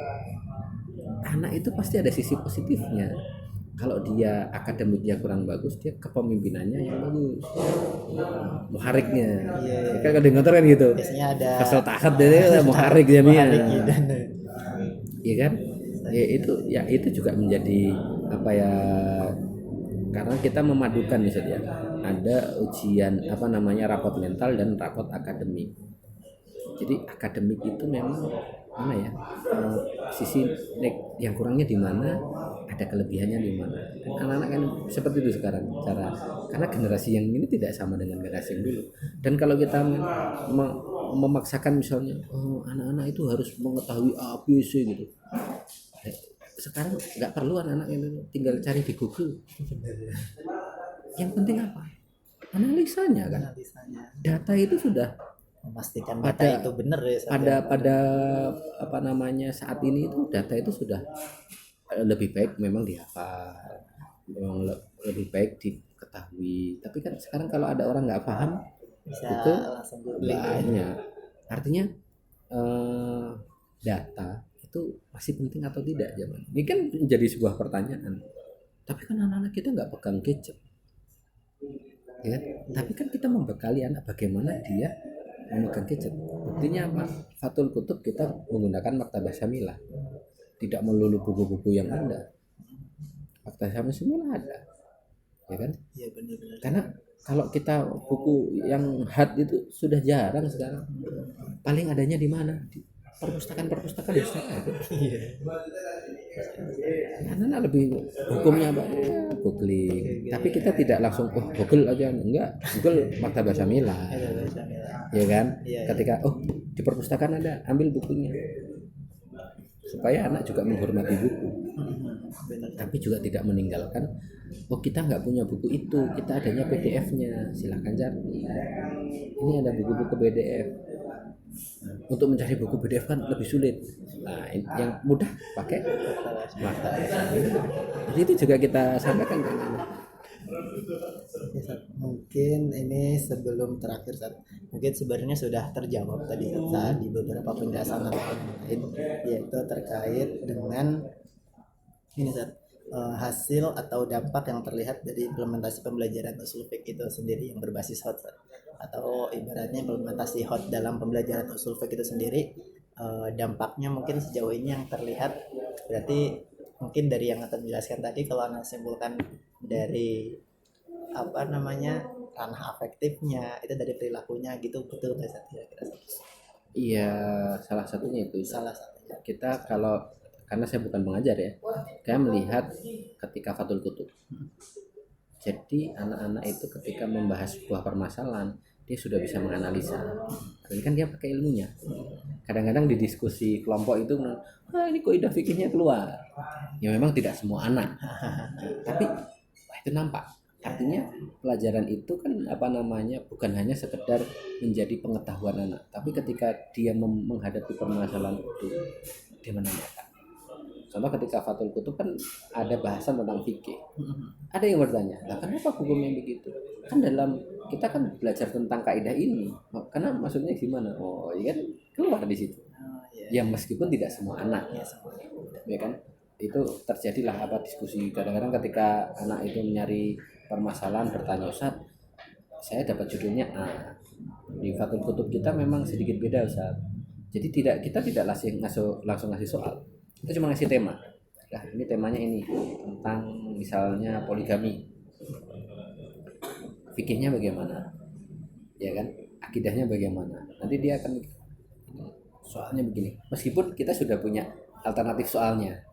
anak itu pasti ada sisi positifnya. Kalau dia akademiknya kurang bagus, dia kepemimpinannya yang bagus, muhariknya. Iya. Kan kadang kan gitu. Biasanya ada Kasal tahat dia muharik jadinya. dan Iya kan? Ya itu juga menjadi karena kita memadukan misalnya ada ujian rapot mental dan rapot akademik. Jadi akademik itu memang sisi yang kurangnya di mana, ada kelebihannya di mana. Dan anak-anak kan seperti itu sekarang karena generasi yang ini tidak sama dengan generasi yang dulu. Dan kalau kita memaksakan misalnya, oh anak-anak itu harus mengetahui A, B, C gitu. Sekarang nggak perlu anak-anak itu, tinggal cari di Google. Yang penting apa? Analisanya kan. Data itu sudah memastikan data itu benar ya. Pada saat ini itu data itu sudah lebih baik memang dihafal, memang lebih baik diketahui. Tapi kan sekarang kalau ada orang nggak paham bisa itu langsung banyak. Artinya data itu masih penting atau tidak zaman ini kan menjadi sebuah pertanyaan. Tapi kan anak-anak kita nggak pegang gadget, ya. Tapi kan kita membekali anak bagaimana dia memegang gadget. Buktinya apa? Fathul Kutub kita menggunakan Maktabah Syamilah, tidak melulu buku-buku yang ada. Maktabah Syamilah ada, ya kan? Iya benar-benar. Karena Kalau kita buku yang hard itu sudah jarang sekarang. Paling adanya di mana? Di perpustakaan di sana itu. Karena lebih hukumnya apa? Ya, googling. Tapi kita tidak langsung Google aja, enggak. Google Maktabah Syamilah. Ya kan? Ketika di perpustakaan ada, ambil bukunya. Supaya anak juga menghormati buku. Tapi juga tidak meninggalkan kita nggak punya buku itu, kita adanya PDF-nya, silahkan cari. Ini ada buku-buku PDF. Untuk mencari buku PDF kan lebih sulit. Nah, yang mudah pakai Maktabah Syamilah. Jadi itu juga kita sampaikan ke anak. Oke, Sat. Mungkin ini sebelum terakhir, Sat. Mungkin sebenarnya sudah terjawab tadi saat di beberapa penjelasan lain, yaitu terkait dengan ini, Sat, hasil atau dampak yang terlihat dari implementasi pembelajaran usul fiqh itu sendiri yang berbasis hot, Sat. Atau ibaratnya implementasi hot dalam pembelajaran usul fiqh itu sendiri, dampaknya mungkin sejauh ini yang terlihat berarti mungkin dari yang akan menjelaskan tadi, kalau Anda simpulkan dari ranah afektifnya itu dari perilakunya gitu, betul nggak sih kira-kira? Iya, salah satunya itu. Salah satunya. Kita karena saya bukan pengajar ya, saya melihat ketika Fathul Qutub. Jadi anak-anak itu ketika membahas sebuah permasalahan, dia sudah bisa menganalisa. Jadi kan dia pakai ilmunya. Kadang-kadang di diskusi kelompok itu, ini kaidah fikihnya keluar. Ya memang tidak semua anak, tapi itu nampak. Artinya pelajaran itu kan bukan hanya sekedar menjadi pengetahuan anak, tapi ketika dia menghadapi permasalahan itu, dia menanyakan. Contoh ketika Fathul Qutub kan ada bahasan tentang fikih. Ada yang bertanya, lah kenapa hukumnya begitu? Kan kita kan belajar tentang kaidah ini. Karena maksudnya gimana? Oh, iya kan keluar di situ. Ya meskipun tidak semua anak, ya kan? Itu terjadilah diskusi. Kadang-kadang ketika anak itu mencari permasalahan bertanya, Ustaz, saya dapat judulnya A. Di Fathul Qutub kita memang sedikit beda, Ustaz. Jadi kita tidak langsung ngasih soal. Kita cuma ngasih tema. Nah, ini temanya ini tentang misalnya poligami. Fikihnya bagaimana? Ya kan? Akidahnya bagaimana? Nanti dia akan soalnya begini. Meskipun kita sudah punya alternatif soalnya.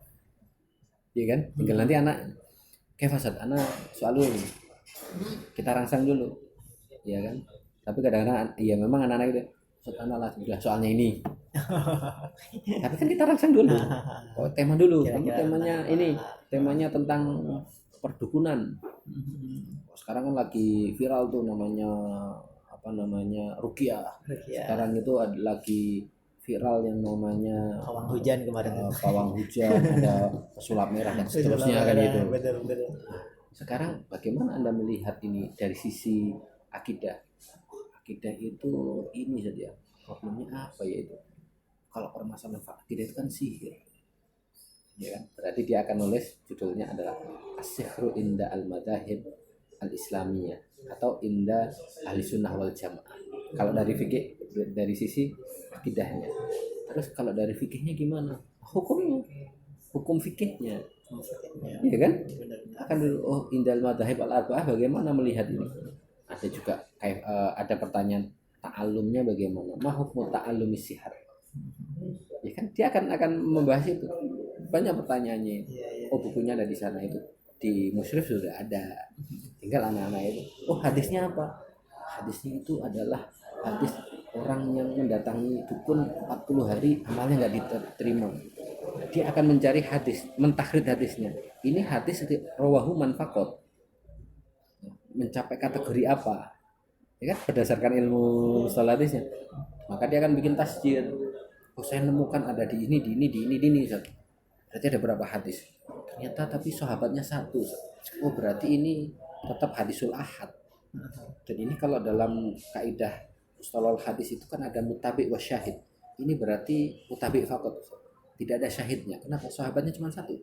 Ya kan? Tinggal nanti anak Fasad, anak soal dulu. Kita rangsang dulu. Ya kan? Tapi kadang-kadang ya memang anak-anak itu sudah soalnya ini. Tapi kan kita rangsang dulu. Tema dulu. Kamu temanya ini, temanya tentang perdukunan. Sekarang kan lagi viral tuh namanya ruqyah. Sekarang itu ada lagi viral yang namanya pawang hujan kemarin. Pawang hujan, ada pesulap merah dan seterusnya kan itu. Betul. Sekarang bagaimana Anda melihat ini dari sisi akidah? Akidah itu ini saja. Problemnya apa ya itu? Kalau permasalahan akidah itu kan sihir. Ya kan? Berarti dia akan nulis judulnya adalah As-Sihru Inda Al-Madahib Al-Islamiyah atau Inda Ahli Sunnah wal Jamaah. Kalau dari fikih, dari sisi akidahnya. Terus kalau dari fikihnya gimana? Hukumnya. Hukum fikihnya. Iya kan? Akan dulu Inda Al-Madahib Al-Arba'ah bagaimana melihat ini? Ada juga ada pertanyaan ta'allumnya bagaimana? Ma hukmu ta'allumi sihar? Ya kan dia akan membahas itu. Banyak pertanyaannya. Bukunya ada di sana itu. Di Musyrif sudah ada. Tinggal anak-anak itu. Hadisnya apa? Hadisnya itu adalah hadis orang yang mendatangi dukun 40 hari amalnya nggak diterima. Dia akan mencari hadis, mentahrid hadisnya. Ini hadis rawahu man faqat. Mencapai kategori apa? Ya kan berdasarkan ilmu mustalah hadisnya. Maka dia akan bikin tasjir. Saya nemukan ada di ini. Berarti ada berapa hadis? Ternyata tapi sahabatnya satu. Berarti ini tetap hadisul ahad. Dan ini kalau dalam kaidah mustalahul hadis itu kan ada mutabi' wa syahid. Ini berarti mutabi' faqat. Tidak ada syahidnya. Kenapa? Sahabatnya cuma satu.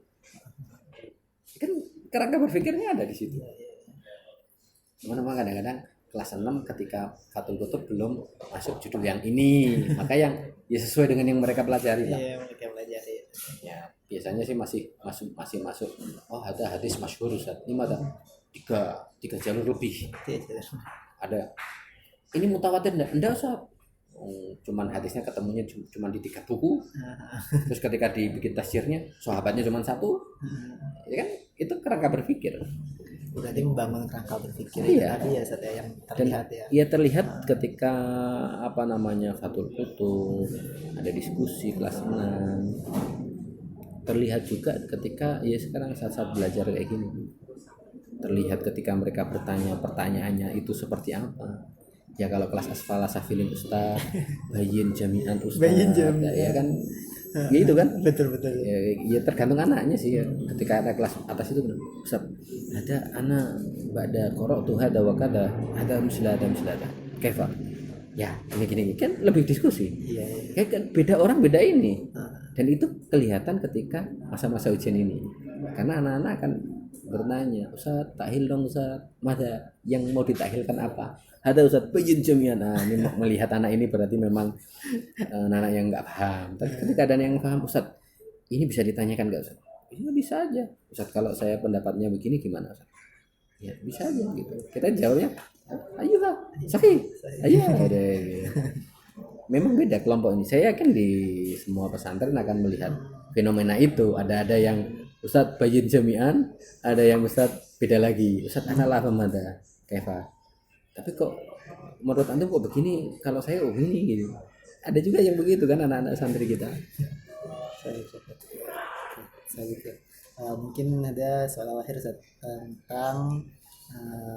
Kan kerangka berpikirnya ada di situ. Memang kadang-kadang kelas 6 ketika Fathul Qutub belum masuk judul yang ini, maka yang ya sesuai dengan yang mereka pelajari lah. Iya, mereka pelajari. Ya, biasanya sih masih masuk. Ada hadis masyhur Ustaz. Ini ada tiga jalur lebih. Iya. Ada ini mutawatir enggak usah. Cuman hadisnya ketemunya cuma di 3 buku. Terus ketika dibikin tafsirnya sahabatnya cuma 1. Ya kan itu kerangka berpikir. Berarti membangun kerangka berpikir Iya. tadi ya Sat, yang terlihat ya. Iya terlihat ketika Fathul Qutub ada diskusi kelas 6. Terlihat juga ketika ya sekarang saat-saat belajar kayak gini. Terlihat ketika mereka bertanya pertanyaannya itu seperti apa. Ya kalau kelas asfala safilin ustaz, bayin jami'an ustaz. Bayin jami'an. Ya kan. Ya itu kan. Betul. Ya tergantung anaknya sih ya. Ketika ada kelas atas itu benar. Ustaz, ada anak ba'da qara'tu hada wa kada, ada mislada. Kaifa? Ya, gini kan lebih diskusi. Iya. Kayak kan beda orang beda ini. Dan itu kelihatan ketika masa-masa ujian ini. Karena anak-anak akan bertanya, Ustaz, takhil dong Ustaz. Mada yang mau ditakhilkan apa? Ada Ustaz bayin jami'an. Nah, ini melihat anak ini berarti memang anak yang enggak paham. Tapi ketika ada yang paham, Ustaz, ini bisa ditanyakan enggak Ustaz? Ya bisa aja. Ustaz, kalau saya pendapatnya begini gimana Ustaz? Ya bisa aja gitu. Kita jawabnya, ayo lah, sahih. Ayo. Memang beda kelompok ini. Saya yakin di semua pesantren akan melihat fenomena itu. Ada yang Ustaz bayin jami'an, ada yang Ustaz beda lagi. Ustaz analah pemada, kaifa. Tapi kok menurut antum kok begini? Kalau saya begini gitu. Ada juga yang begitu kan anak-anak santri kita. Saya gitu. Mungkin ada soal akhir tentang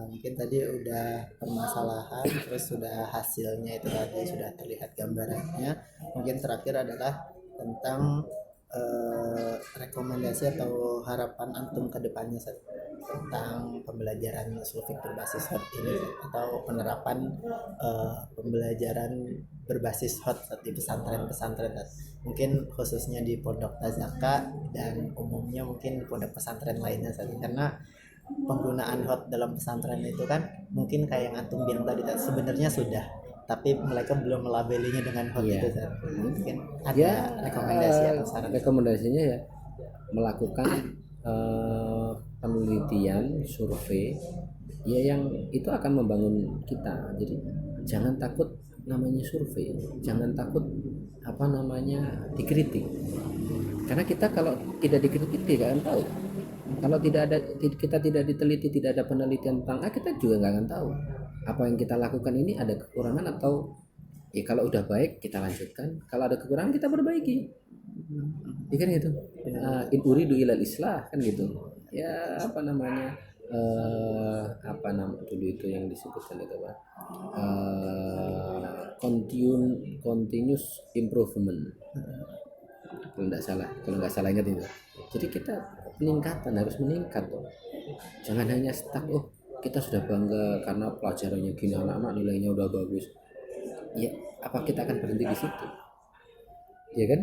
mungkin tadi udah permasalahan, terus sudah hasilnya itu tadi sudah terlihat gambarannya. Mungkin terakhir adalah tentang rekomendasi atau harapan antum ke depannya tentang pembelajaran usul fiqh berbasis hot ini atau penerapan pembelajaran berbasis hot di pesantren-pesantren mungkin khususnya di Pondok Tazaka dan umumnya mungkin di pondok pesantren lainnya karena penggunaan hot dalam pesantren itu kan mungkin kayak yang antum bilang tadi sebenarnya sudah, tapi mereka belum melabelinya dengan hot itu mungkin ada rekomendasi atau saran. Rekomendasinya ya melakukan penelitian survei ya yang itu akan membangun kita. Jadi jangan takut namanya survei, jangan takut dikritik, karena kita kalau tidak dikritik tidak akan tahu. Kalau kita tidak diteliti, tidak ada penelitian tentang kita juga nggak akan tahu apa yang kita lakukan ini ada kekurangan atau ya kalau udah baik kita lanjutkan, kalau ada kekurangan kita perbaiki. Ya kan gitu. In uridu ilal islah kan gitu. Ya dulu itu yang disebutkan itu Pak. Continuous improvement. Kalau nggak salah ingat itu. Jadi kita harus meningkat tuh. Jangan hanya stuck kita sudah bangga karena pelajarannya gini, anak-anak nilainya udah bagus. Ya, apa kita akan berhenti di situ? Ya kan?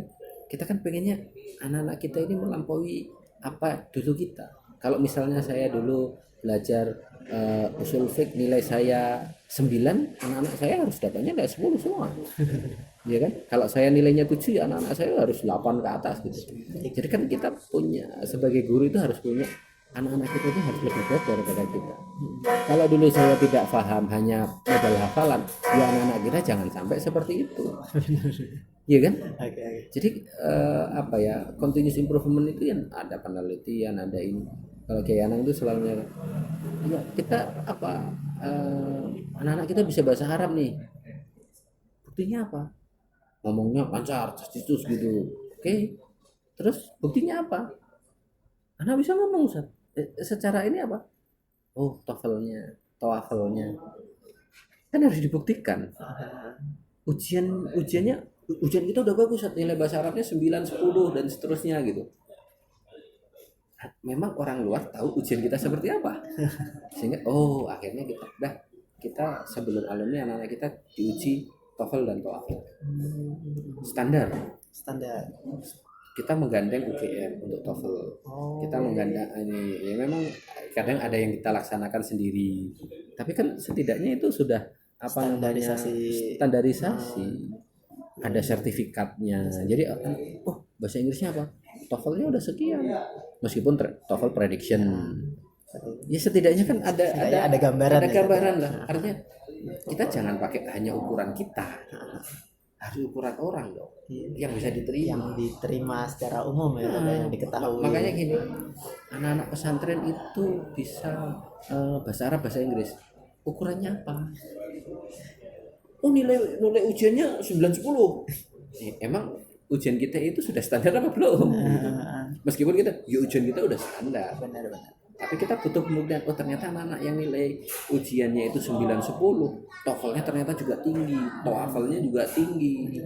Kita kan pengennya anak-anak kita ini melampaui apa dulu kita. Kalau misalnya saya dulu belajar usul fiqh nilai saya 9, anak-anak saya harus dapatnya dari 10 semua. Ya kan? Kalau saya nilainya 7, ya anak-anak saya harus 8 ke atas gitu. Jadi kan kita punya sebagai guru itu harus punya anak-anak kita itu harus lebih baik daripada kita. Kalau dulu saya tidak paham hanya modal hafalan, ya anak-anak kita jangan sampai seperti itu. Iya kan? Okay. Jadi continuous improvement itu yang ada penelitian, ada ini. Kalau kayak anak itu selalu ya kita anak-anak kita bisa bahasa Arab nih. Buktinya apa? Ngomongnya lancar, terus gitu. Oke. Terus buktinya apa? Anak bisa ngomong Ustaz. Secara ini apa? Oh, TOEFL-nya. Kan harus dibuktikan. Ujian kita udah bagus, nilai bahasa Arabnya 9, 10 dan seterusnya gitu. Memang orang luar tahu ujian kita seperti apa. Sehingga akhirnya kita sebelum alumni anak-anak kita diuji TOEFL dan TOEFL. Standar. Kita menggandeng UGM untuk TOEFL. Kita menggandeng ini ya memang kadang ada yang kita laksanakan sendiri. Tapi kan setidaknya itu sudah standarisasi. Ada sertifikatnya. Jadi bahasa Inggrisnya apa? TOEFL-nya udah sekian. Meskipun TOEFL prediction. Ya setidaknya kan Ada gambaran ada ya, gambaran lah. Artinya kita jangan pakai hanya ukuran kita, harus ukuran orang dong, yang bisa diterima. yang diterima secara umum ya, yang diketahui. Makanya gini, anak-anak pesantren itu bisa bahasa Arab, bahasa Inggris. Ukurannya apa? Oh, nilai ujiannya 9-10. Emang ujian kita itu sudah standar apa belum? Meskipun kita, ya ujian kita udah standar. Benar. Tapi kita butuh pembuktian, oh ternyata anak-anak yang nilai ujiannya itu 9-10, TOEFL-nya ternyata juga tinggi, TOEFL-nya juga tinggi.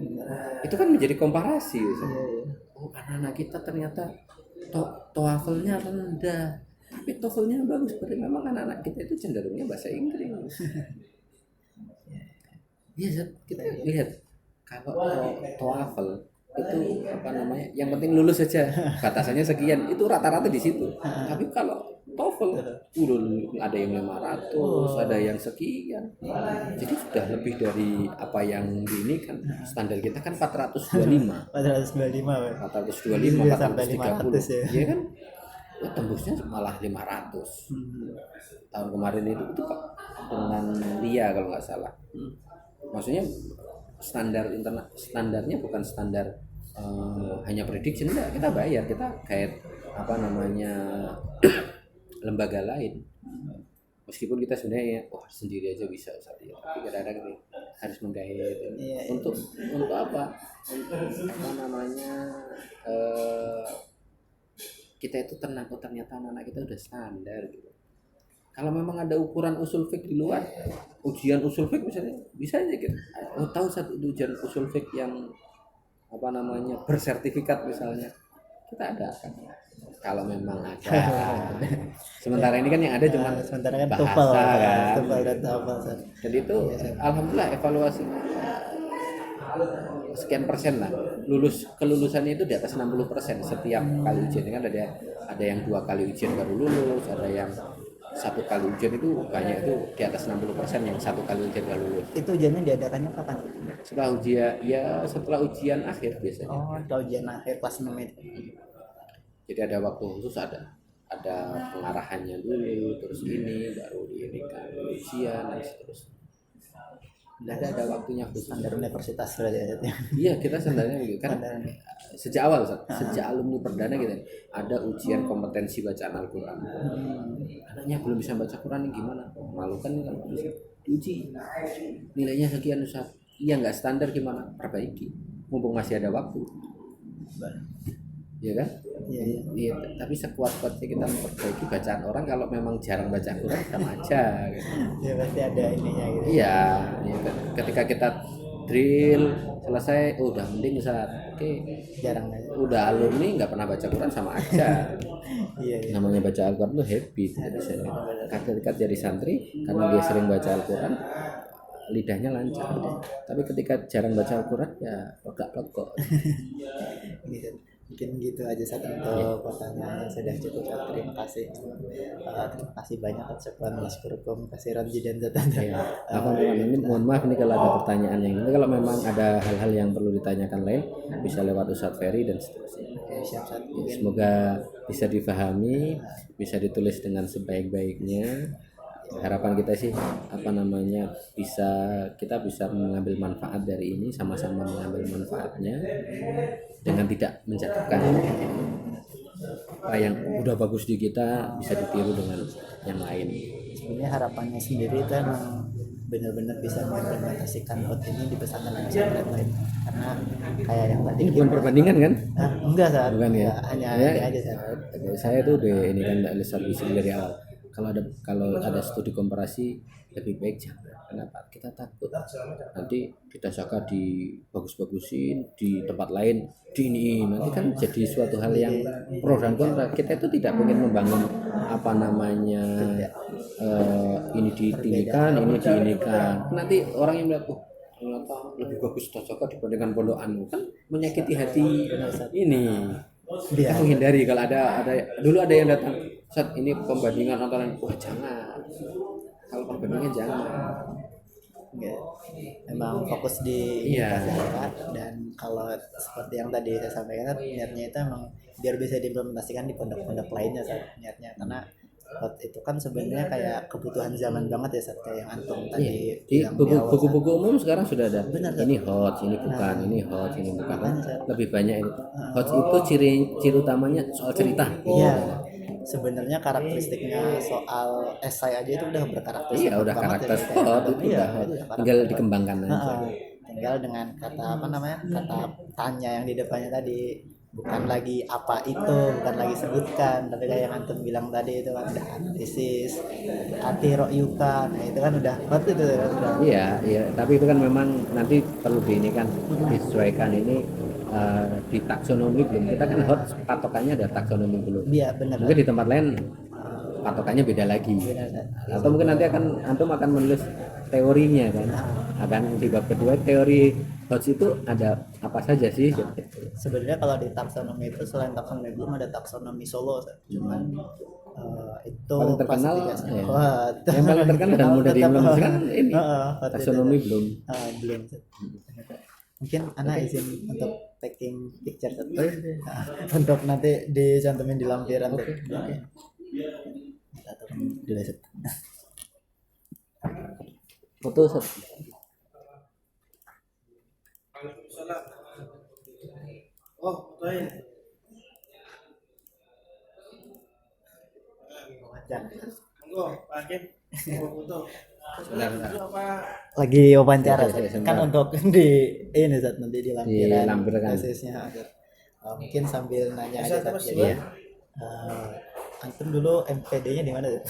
Itu kan menjadi komparasi. Oh, anak-anak kita ternyata TOEFL-nya rendah, tapi TOEFL-nya bagus. Berarti memang anak-anak kita itu cenderungnya bahasa Inggris. Iya, kita lihat kalau TOEFL itu apa namanya, yang penting lulus saja, batasannya sekian, itu rata-rata di situ. Tapi kalau TOEFL udah ada yang 500, ada yang sekian, jadi sudah lebih dari apa yang ini kan. Standar kita kan 425 sampai 430 500 ya. ya kan. Ya, tembusnya malah 500 tahun kemarin itu Pak, dengan Lia kalau nggak salah. Maksudnya standarnya bukan standar hanya prediction, enggak, kita bayar, kita kayak apa namanya lembaga lain. Meskipun kita sebenarnya sendiri aja bisa saat ini, tapi kadang-kadang harus menggait untuk apa? Untuk apa namanya kita itu tenang, ternyata anak-anak kita udah standar gitu. Kalau memang ada ukuran usul fiqh di luar, ujian usul fiqh misalnya, bisa aja gitu. Tahu satu ujian usul fiqh yang apa namanya bersertifikat misalnya, kita adakan. Kalau memang ada. Sementara ini kan yang ada cuma bahasa kan. Dan itu alhamdulillah evaluasinya sekian persen lah. Kelulusannya itu di atas 60% setiap kali ujian. Kan ada yang 2 kali ujian baru lulus, ada yang 1 kali ujian itu banyak, itu di atas 60% yang 1 kali ujian baru lulus. Itu ujiannya diadakannya kapan? Setelah ujian akhir biasanya. Setelah ujian akhir kelas 6 itu. Jadi ada waktu khusus, ada pengarahannya dulu, terus ini baru diinikan ujian dan seterusnya. Ada waktunya khusus. Standar universitas berarti. Iya, kita standarnya begitu kan. Sejak awal, sejak alumni perdana kita ada ujian kompetensi bacaan Al-Quran. Anaknya belum bisa baca Quran, gimana? Malu kan kalau bisa diuji. Nilainya sekian, Ustaz. Iya, nggak standar, gimana? Perbaiki. Mumpung masih ada waktu. Iya kan? Iya. Tapi sekuat-kuatnya kita memperbaiki bacaan orang, kalau memang jarang baca Quran sama aja. Gitu. Ya pasti ada ininya gitu. Iya. Ketika kita drill selesai, udah mending Ustaz. Oke. Jarang aja. Udah alumni nggak pernah baca Quran sama aja. Iya. Namanya baca Al-Quran itu habit. Ketika jadi santri, karena dia sering baca Al-Quran, lidahnya lancar. Tapi ketika jarang baca Al-Quran, ya plegak-plegok. Gitu. Mungkin gitu aja untuk pertanyaannya, sudah cukup. Terima kasih. Terima kasih banyak atas Assalamualaikum kasiran jidan zatan. Ini mohon maaf nih kalau ada pertanyaan yang ini, kalau memang ada hal-hal yang perlu ditanyakan lain bisa lewat Ustadz Ferry dan seterusnya. Siap. Semoga bisa difahami, bisa ditulis dengan sebaik-baiknya. Harapan kita sih apa namanya, kita bisa mengambil manfaat dari ini, sama-sama mengambil manfaatnya dengan tidak menjatuhkan. Apa yang udah bagus di kita bisa ditiru dengan yang lain. Sebenarnya harapannya sendiri itu emang benar-benar bisa mengimplementasikan ini di pesantren-pesantren lain, karena kayak yang tadi ini bukan perbandingan kan? Enggak saat bukan ya, hanya aja saya tuh ini kan dari awal, kalau ada studi komparasi lebih baik jangan. Kenapa? Kita takut nanti kita saka dibagus-bagusin, di tempat lain diiniin, nanti kan jadi suatu hal yang pro dan kontra. Kita itu tidak ingin membangun apa namanya ini ditinggikan, ini diinikan. Nanti orang yang melihat ternyata lebih bagus Tasaka dibandingkan pondok anu, kan menyakiti hati ini. Kita menghindari. Kalau ada dulu ada yang datang, saat ini pembandingan antara, jangan. Kalau perbandingan jangan. Enggak. Emang fokus di masyarakat, dan kalau seperti yang tadi saya sampaikan, niatnya itu emang biar bisa diimplementasikan di pondok-pondok lainnya niatnya, karena Hot itu kan sebenarnya kayak kebutuhan zaman banget ya Sat, kayak yang antum tadi Di bilang di awal. buku-buku umum sekarang sudah ada. Benar, Ini hot, ini bukan, ini hot, ini bukan. Kan Benar. lebih banyak ini. Hot itu ciri utamanya soal cerita. Iya, sebenarnya karakteristiknya soal esai aja itu udah berkarakteristik Iya, udah banget karakter ya, kayak hot gitu. itu Iya, udah hot. itu udah karakter Tinggal hot. dikembangkan aja. Heeh. Tinggal dengan kata apa namanya, kata tanya yang di depannya tadi, bukan lagi apa itu, bukan lagi sebutkan, tapi kayak yang antum bilang tadi itu kan udah analisis hati royuka, nah itu kan udah hot itu kan udah. Iya, iya, tapi itu kan memang nanti perlu ini kan disesuaikan ini di taksonomi belum. Kita kan hot patokannya ada taksonomi belum. Iya benar. Mungkin di tempat lain patokannya beda lagi. Benar, Sat. Atau mungkin nanti antum akan menulis teorinya kan. Akan di bab kedua teori hot itu ada apa saja sih? Sebenarnya kalau di taksonomi itu selain taksonomi belum ada taksonomi Solo, Sat. Cuman itu Paling terkenal, klasifikasi ya. hot. Yang paling terkenal dan mudah Tetap diimplementasikan ini. hot itu, Taksonomi Sat. belum. Belum, Sat. Mungkin Ana izin untuk taking picture Sat. Untuk nanti dicantumin di lampiran Sat. Oke. Kita turun dulu, Sat. Foto Sat. Oh, betul. Jangan. Monggo, Pak Hakim. Mau foto. Sebentar, sebentar. Itu apa? Lagi wawancara Iya, Sat. iya, sebentar. Kan untuk di ini Sat, nanti di lampiran Dilampirkan. tesisnya Sat. Mungkin sambil nanya aja Bisa Sat. terus, Jadi Iya. antum dulu MPD-nya di mana Sat?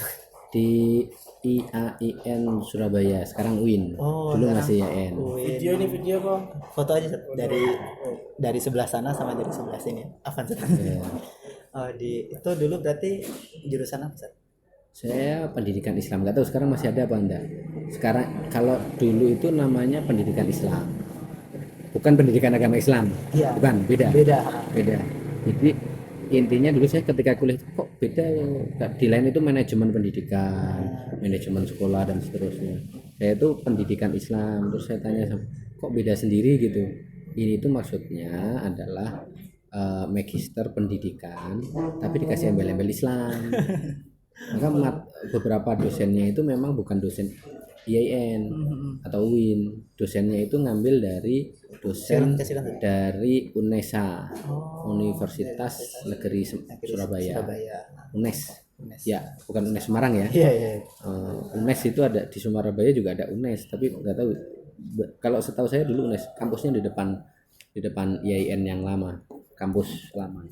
Di IAIN Surabaya, sekarang UIN. Oh, Dulu sekarang masih IAIN. Video ini video kok. Foto aja Sat. Dari sebelah sana sama dari sebelah sini. Apa Sat? Ya. Itu dulu berarti jurusan apa Sat? Saya pendidikan Islam, nggak tahu sekarang masih ada apa enggak. Sekarang kalau dulu itu namanya pendidikan Islam, bukan pendidikan agama Islam. Iya. Bukan, beda. Beda. Jadi intinya dulu saya ketika kuliah kok beda ya. Di lain itu manajemen pendidikan, manajemen sekolah dan seterusnya. Saya itu pendidikan Islam, terus saya tanya kok beda sendiri gitu. Ini itu maksudnya adalah magister pendidikan, tapi dikasih embel-embel Islam. Maka beberapa dosennya itu memang bukan dosen IAIN atau UIN, dosennya itu ngambil dari dosen Silakan. dari UNESA, Universitas Negeri Surabaya. UNES. Ya, bukan UNES Semarang ya. Iya. UNES itu ada di Surabaya juga ada UNES, tapi nggak tahu. Kalau setahu saya dulu UNES kampusnya di depan IAIN yang lama, kampus lama.